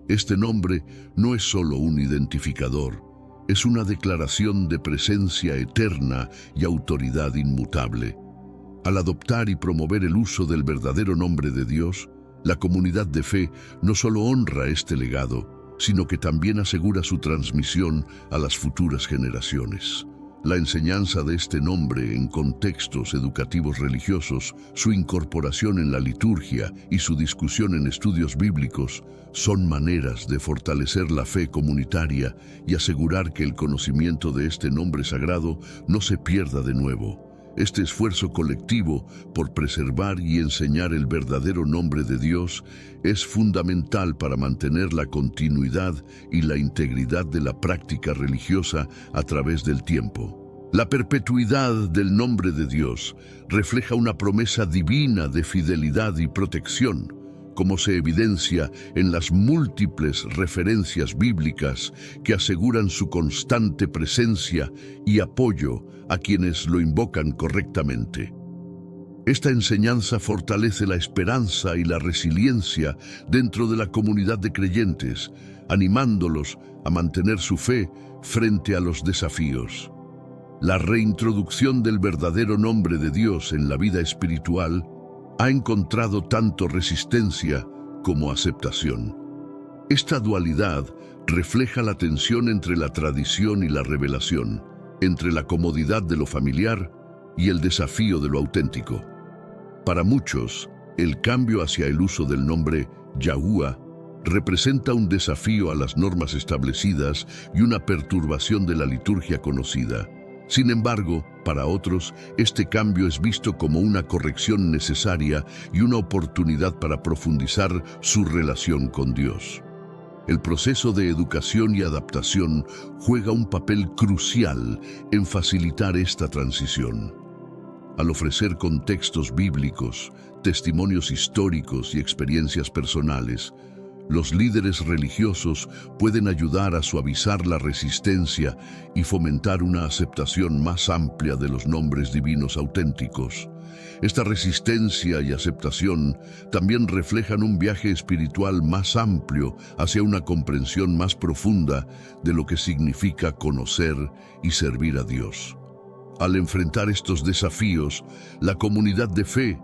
Este nombre no es solo un identificador, es una declaración de presencia eterna y autoridad inmutable. Al adoptar y promover el uso del verdadero nombre de Dios, la comunidad de fe no solo honra este legado, sino que también asegura su transmisión a las futuras generaciones. La enseñanza de este nombre en contextos educativos religiosos, su incorporación en la liturgia y su discusión en estudios bíblicos son maneras de fortalecer la fe comunitaria y asegurar que el conocimiento de este nombre sagrado no se pierda de nuevo. Este esfuerzo colectivo por preservar y enseñar el verdadero nombre de Dios es fundamental para mantener la continuidad y la integridad de la práctica religiosa a través del tiempo. La perpetuidad del nombre de Dios refleja una promesa divina de fidelidad y protección, como se evidencia en las múltiples referencias bíblicas que aseguran su constante presencia y apoyo a quienes lo invocan correctamente. Esta enseñanza fortalece la esperanza y la resiliencia dentro de la comunidad de creyentes, animándolos a mantener su fe frente a los desafíos. La reintroducción del verdadero nombre de Dios en la vida espiritual ha encontrado tanto resistencia como aceptación. Esta dualidad refleja la tensión entre la tradición y la revelación, entre la comodidad de lo familiar y el desafío de lo auténtico. Para muchos, el cambio hacia el uso del nombre Yahuwah representa un desafío a las normas establecidas y una perturbación de la liturgia conocida. Sin embargo, para otros, este cambio es visto como una corrección necesaria y una oportunidad para profundizar su relación con Dios. El proceso de educación y adaptación juega un papel crucial en facilitar esta transición. Al ofrecer contextos bíblicos, testimonios históricos y experiencias personales, los líderes religiosos pueden ayudar a suavizar la resistencia y fomentar una aceptación más amplia de los nombres divinos auténticos. Esta resistencia y aceptación también reflejan un viaje espiritual más amplio hacia una comprensión más profunda de lo que significa conocer y servir a Dios. Al enfrentar estos desafíos, la comunidad de fe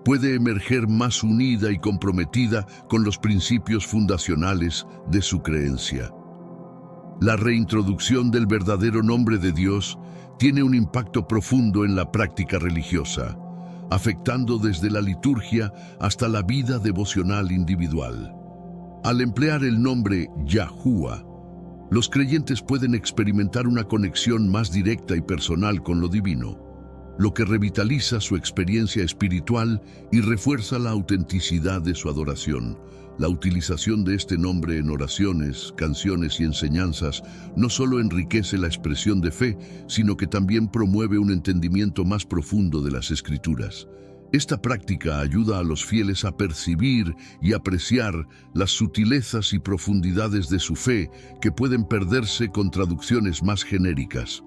puede emerger más unida y comprometida con los principios fundacionales de su creencia. La reintroducción del verdadero nombre de Dios tiene un impacto profundo en la práctica religiosa, afectando desde la liturgia hasta la vida devocional individual. Al emplear el nombre Yahuwah, los creyentes pueden experimentar una conexión más directa y personal con lo divino, lo que revitaliza su experiencia espiritual y refuerza la autenticidad de su adoración. La utilización de este nombre en oraciones, canciones y enseñanzas no solo enriquece la expresión de fe, sino que también promueve un entendimiento más profundo de las Escrituras. Esta práctica ayuda a los fieles a percibir y apreciar las sutilezas y profundidades de su fe que pueden perderse con traducciones más genéricas.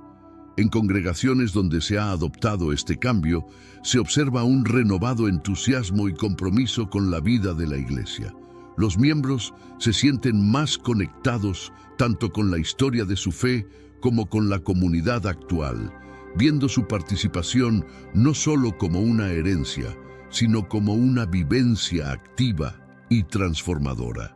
En congregaciones donde se ha adoptado este cambio, se observa un renovado entusiasmo y compromiso con la vida de la Iglesia. Los miembros se sienten más conectados tanto con la historia de su fe como con la comunidad actual, viendo su participación no solo como una herencia, sino como una vivencia activa y transformadora.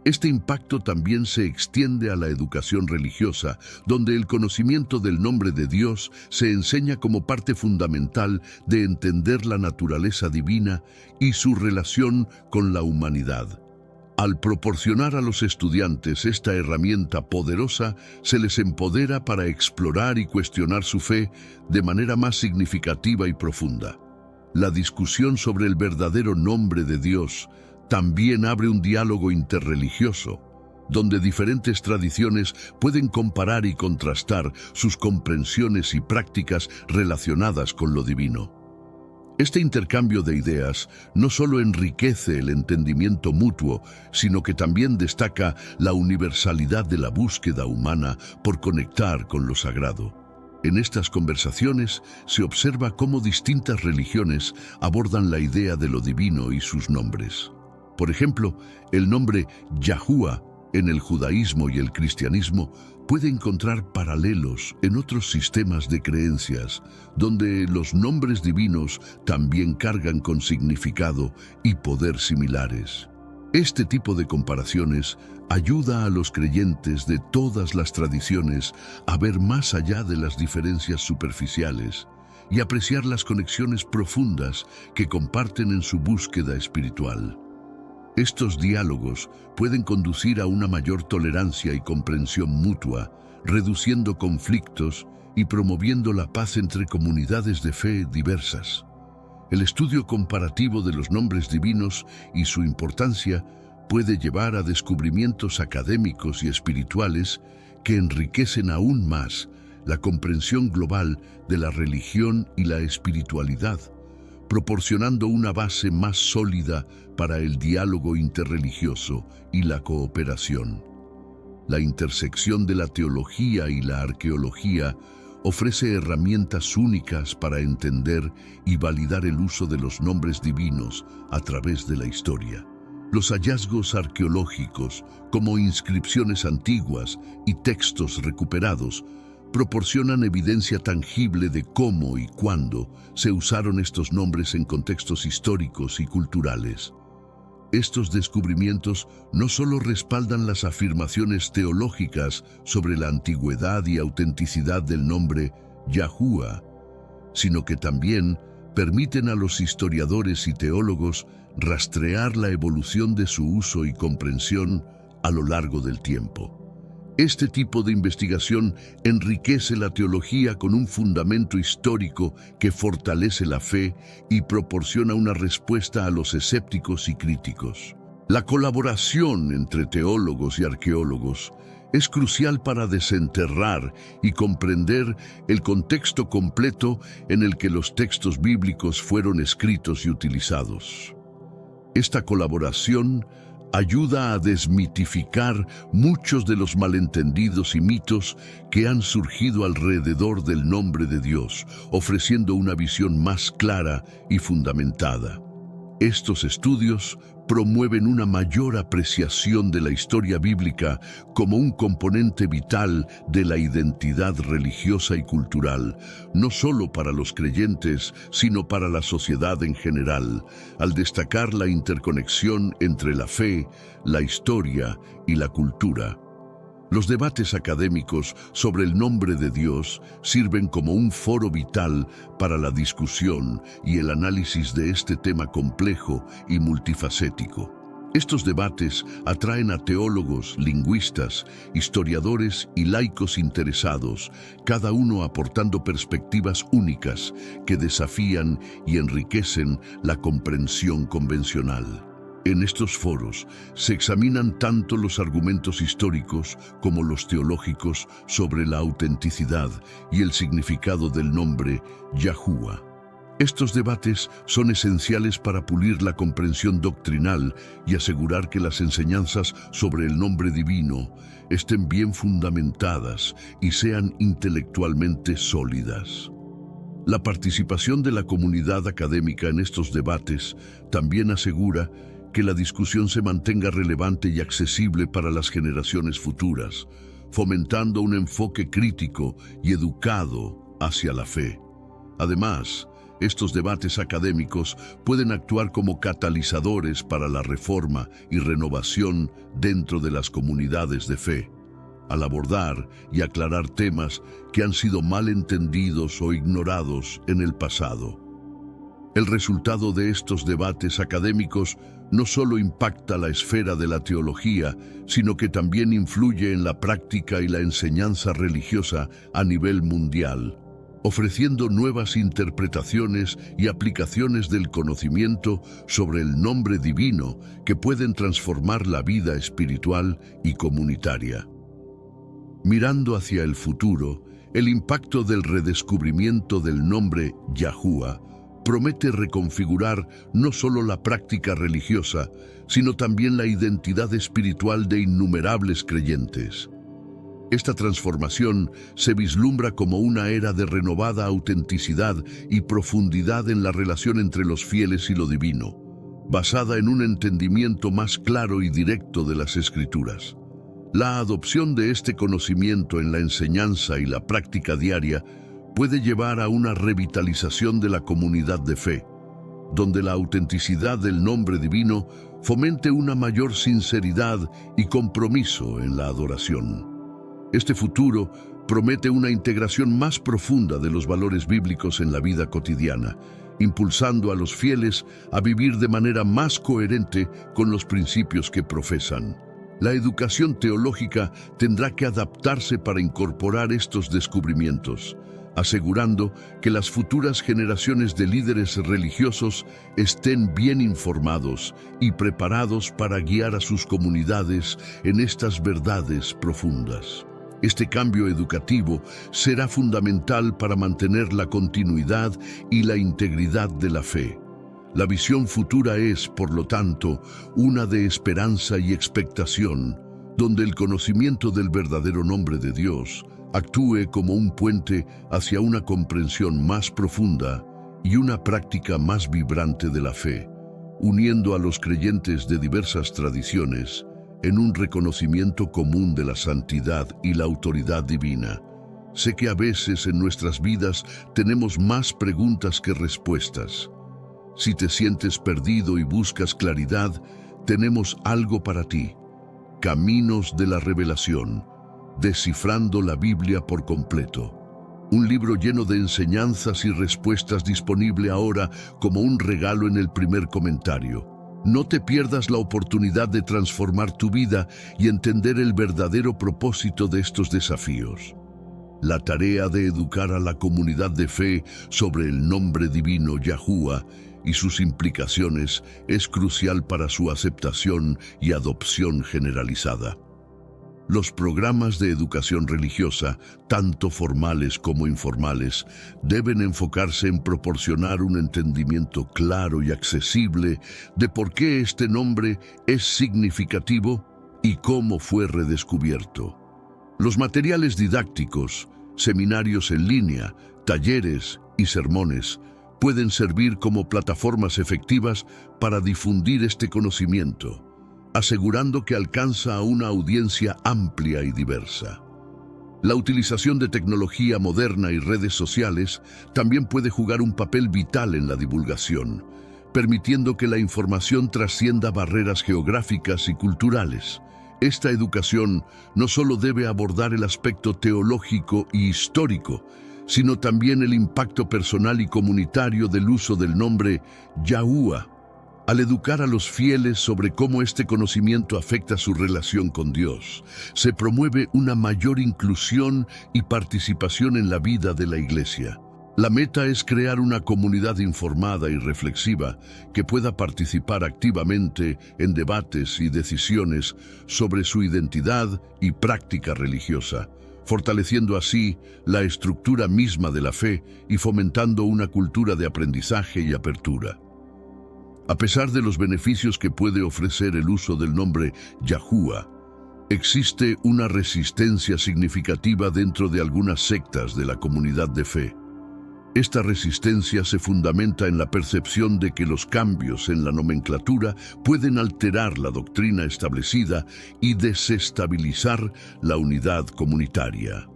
Este impacto también se extiende a la educación religiosa, donde el conocimiento del nombre de Dios se enseña como parte fundamental de entender la naturaleza divina y su relación con la humanidad. Al proporcionar a los estudiantes esta herramienta poderosa, se les empodera para explorar y cuestionar su fe de manera más significativa y profunda. La discusión sobre el verdadero nombre de Dios también abre un diálogo interreligioso, donde diferentes tradiciones pueden comparar y contrastar sus comprensiones y prácticas relacionadas con lo divino. Este intercambio de ideas no solo enriquece el entendimiento mutuo, sino que también destaca la universalidad de la búsqueda humana por conectar con lo sagrado. En estas conversaciones se observa cómo distintas religiones abordan la idea de lo divino y sus nombres. Por ejemplo, el nombre Yahuwah en el judaísmo y el cristianismo puede encontrar paralelos en otros sistemas de creencias, donde los nombres divinos también cargan con significado y poder similares. Este tipo de comparaciones ayuda a los creyentes de todas las tradiciones a ver más allá de las diferencias superficiales y apreciar las conexiones profundas que comparten en su búsqueda espiritual. Estos diálogos pueden conducir a una mayor tolerancia y comprensión mutua, reduciendo conflictos y promoviendo la paz entre comunidades de fe diversas. El estudio comparativo de los nombres divinos y su importancia puede llevar a descubrimientos académicos y espirituales que enriquecen aún más la comprensión global de la religión y la espiritualidad, proporcionando una base más sólida para el diálogo interreligioso y la cooperación. La intersección de la teología y la arqueología ofrece herramientas únicas para entender y validar el uso de los nombres divinos a través de la historia. Los hallazgos arqueológicos, como inscripciones antiguas y textos recuperados, proporcionan evidencia tangible de cómo y cuándo se usaron estos nombres en contextos históricos y culturales. Estos descubrimientos no solo respaldan las afirmaciones teológicas sobre la antigüedad y autenticidad del nombre Yahuwah, sino que también permiten a los historiadores y teólogos rastrear la evolución de su uso y comprensión a lo largo del tiempo. Este tipo de investigación enriquece la teología con un fundamento histórico que fortalece la fe y proporciona una respuesta a los escépticos y críticos. La colaboración entre teólogos y arqueólogos es crucial para desenterrar y comprender el contexto completo en el que los textos bíblicos fueron escritos y utilizados. Esta colaboración ayuda a desmitificar muchos de los malentendidos y mitos que han surgido alrededor del nombre de Dios, ofreciendo una visión más clara y fundamentada. Estos estudios promueven una mayor apreciación de la historia bíblica como un componente vital de la identidad religiosa y cultural, no solo para los creyentes, sino para la sociedad en general, al destacar la interconexión entre la fe, la historia y la cultura. Los debates académicos sobre el nombre de Dios sirven como un foro vital para la discusión y el análisis de este tema complejo y multifacético. Estos debates atraen a teólogos, lingüistas, historiadores y laicos interesados, cada uno aportando perspectivas únicas que desafían y enriquecen la comprensión convencional. En estos foros se examinan tanto los argumentos históricos como los teológicos sobre la autenticidad y el significado del nombre Yahuwah. Estos debates son esenciales para pulir la comprensión doctrinal y asegurar que las enseñanzas sobre el nombre divino estén bien fundamentadas y sean intelectualmente sólidas. La participación de la comunidad académica en estos debates también asegura que la discusión se mantenga relevante y accesible para las generaciones futuras, fomentando un enfoque crítico y educado hacia la fe. Además, estos debates académicos pueden actuar como catalizadores para la reforma y renovación dentro de las comunidades de fe, al abordar y aclarar temas que han sido mal entendidos o ignorados en el pasado. El resultado de estos debates académicos no solo impacta la esfera de la teología, sino que también influye en la práctica y la enseñanza religiosa a nivel mundial, ofreciendo nuevas interpretaciones y aplicaciones del conocimiento sobre el nombre divino que pueden transformar la vida espiritual y comunitaria. Mirando hacia el futuro, el impacto del redescubrimiento del nombre Yahuwah promete reconfigurar no solo la práctica religiosa, sino también la identidad espiritual de innumerables creyentes. Esta transformación se vislumbra como una era de renovada autenticidad y profundidad en la relación entre los fieles y lo divino, basada en un entendimiento más claro y directo de las Escrituras. La adopción de este conocimiento en la enseñanza y la práctica diaria puede llevar a una revitalización de la comunidad de fe, donde la autenticidad del nombre divino fomente una mayor sinceridad y compromiso en la adoración. Este futuro promete una integración más profunda de los valores bíblicos en la vida cotidiana, impulsando a los fieles a vivir de manera más coherente con los principios que profesan. La educación teológica tendrá que adaptarse para incorporar estos descubrimientos, asegurando que las futuras generaciones de líderes religiosos estén bien informados y preparados para guiar a sus comunidades en estas verdades profundas. Este cambio educativo será fundamental para mantener la continuidad y la integridad de la fe. La visión futura es, por lo tanto, una de esperanza y expectación, donde el conocimiento del verdadero nombre de Dios actúe como un puente hacia una comprensión más profunda y una práctica más vibrante de la fe, uniendo a los creyentes de diversas tradiciones en un reconocimiento común de la santidad y la autoridad divina. Sé que a veces en nuestras vidas tenemos más preguntas que respuestas. Si te sientes perdido y buscas claridad, tenemos algo para ti: Caminos de la Revelación, descifrando la Biblia por completo. Un libro lleno de enseñanzas y respuestas disponible ahora como un regalo en el primer comentario. No te pierdas la oportunidad de transformar tu vida y entender el verdadero propósito de estos desafíos. La tarea de educar a la comunidad de fe sobre el nombre divino Yahuwah y sus implicaciones es crucial para su aceptación y adopción generalizada. Los programas de educación religiosa, tanto formales como informales, deben enfocarse en proporcionar un entendimiento claro y accesible de por qué este nombre es significativo y cómo fue redescubierto. Los materiales didácticos, seminarios en línea, talleres y sermones pueden servir como plataformas efectivas para difundir este conocimiento, asegurando que alcanza a una audiencia amplia y diversa. La utilización de tecnología moderna y redes sociales también puede jugar un papel vital en la divulgación, permitiendo que la información trascienda barreras geográficas y culturales. Esta educación no solo debe abordar el aspecto teológico y histórico, sino también el impacto personal y comunitario del uso del nombre Yahuwah. Al educar a los fieles sobre cómo este conocimiento afecta su relación con Dios, se promueve una mayor inclusión y participación en la vida de la Iglesia. La meta es crear una comunidad informada y reflexiva que pueda participar activamente en debates y decisiones sobre su identidad y práctica religiosa, fortaleciendo así la estructura misma de la fe y fomentando una cultura de aprendizaje y apertura. A pesar de los beneficios que puede ofrecer el uso del nombre Yahuwah, existe una resistencia significativa dentro de algunas sectas de la comunidad de fe. Esta resistencia se fundamenta en la percepción de que los cambios en la nomenclatura pueden alterar la doctrina establecida y desestabilizar la unidad comunitaria.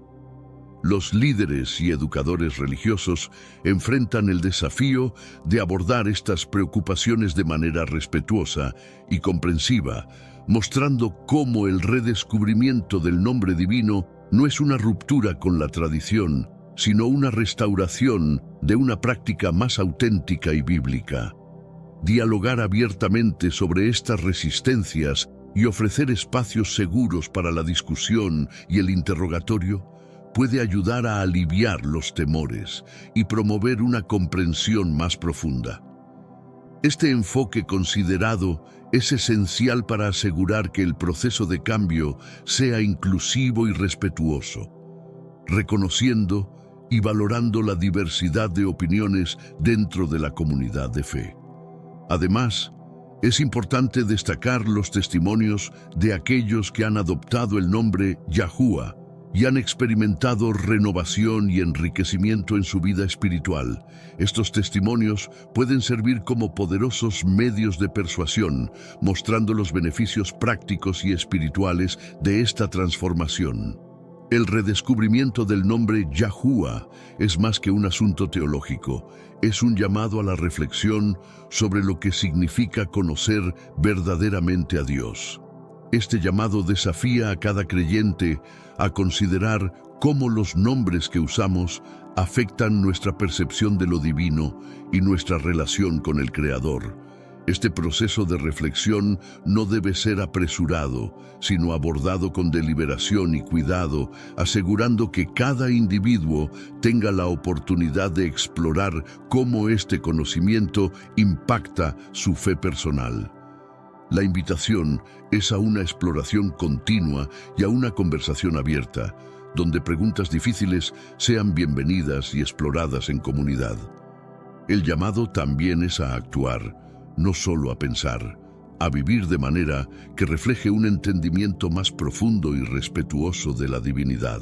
Los líderes y educadores religiosos enfrentan el desafío de abordar estas preocupaciones de manera respetuosa y comprensiva, mostrando cómo el redescubrimiento del nombre divino no es una ruptura con la tradición, sino una restauración de una práctica más auténtica y bíblica. Dialogar abiertamente sobre estas resistencias y ofrecer espacios seguros para la discusión y el interrogatorio puede ayudar a aliviar los temores y promover una comprensión más profunda. Este enfoque considerado es esencial para asegurar que el proceso de cambio sea inclusivo y respetuoso, reconociendo y valorando la diversidad de opiniones dentro de la comunidad de fe. Además, es importante destacar los testimonios de aquellos que han adoptado el nombre Yahuwah y han experimentado renovación y enriquecimiento en su vida espiritual. Estos testimonios pueden servir como poderosos medios de persuasión, mostrando los beneficios prácticos y espirituales de esta transformación. El redescubrimiento del nombre Yahuwah es más que un asunto teológico, es un llamado a la reflexión sobre lo que significa conocer verdaderamente a Dios. Este llamado desafía a cada creyente a considerar cómo los nombres que usamos afectan nuestra percepción de lo divino y nuestra relación con el Creador. Este proceso de reflexión no debe ser apresurado, sino abordado con deliberación y cuidado, asegurando que cada individuo tenga la oportunidad de explorar cómo este conocimiento impacta su fe personal. La invitación es a una exploración continua y a una conversación abierta, donde preguntas difíciles sean bienvenidas y exploradas en comunidad. El llamado también es a actuar, no solo a pensar, a vivir de manera que refleje un entendimiento más profundo y respetuoso de la divinidad.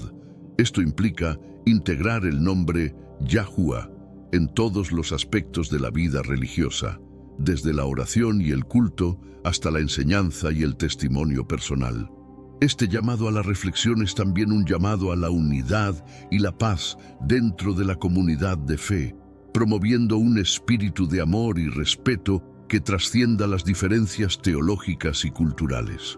Esto implica integrar el nombre Yahuwah en todos los aspectos de la vida religiosa, desde la oración y el culto hasta la enseñanza y el testimonio personal. Este llamado a la reflexión es también un llamado a la unidad y la paz dentro de la comunidad de fe, promoviendo un espíritu de amor y respeto que trascienda las diferencias teológicas y culturales.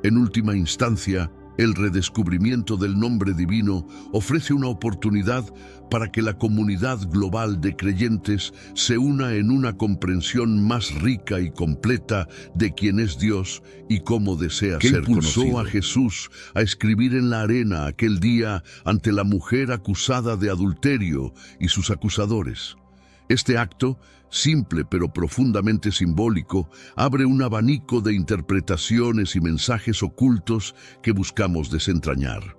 En última instancia, El redescubrimiento del nombre divino ofrece una oportunidad para que la comunidad global de creyentes se una en una comprensión más rica y completa de quién es Dios y cómo desea ser conocido. Impulsó a Jesús a escribir en la arena aquel día ante la mujer acusada de adulterio y sus acusadores. Este acto, simple pero profundamente simbólico, abre un abanico de interpretaciones y mensajes ocultos que buscamos desentrañar.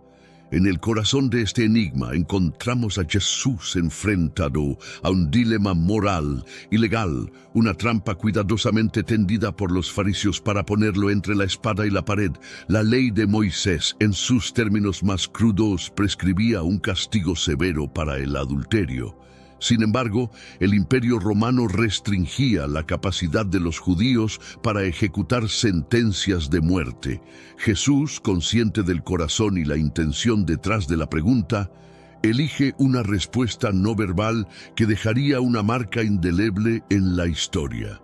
En el corazón de este enigma encontramos a Jesús enfrentado a un dilema moral y legal, una trampa cuidadosamente tendida por los fariseos para ponerlo entre la espada y la pared. La ley de Moisés, en sus términos más crudos, prescribía un castigo severo para el adulterio. Sin embargo, el Imperio Romano restringía la capacidad de los judíos para ejecutar sentencias de muerte. Jesús, consciente del corazón y la intención detrás de la pregunta, elige una respuesta no verbal que dejaría una marca indeleble en la historia.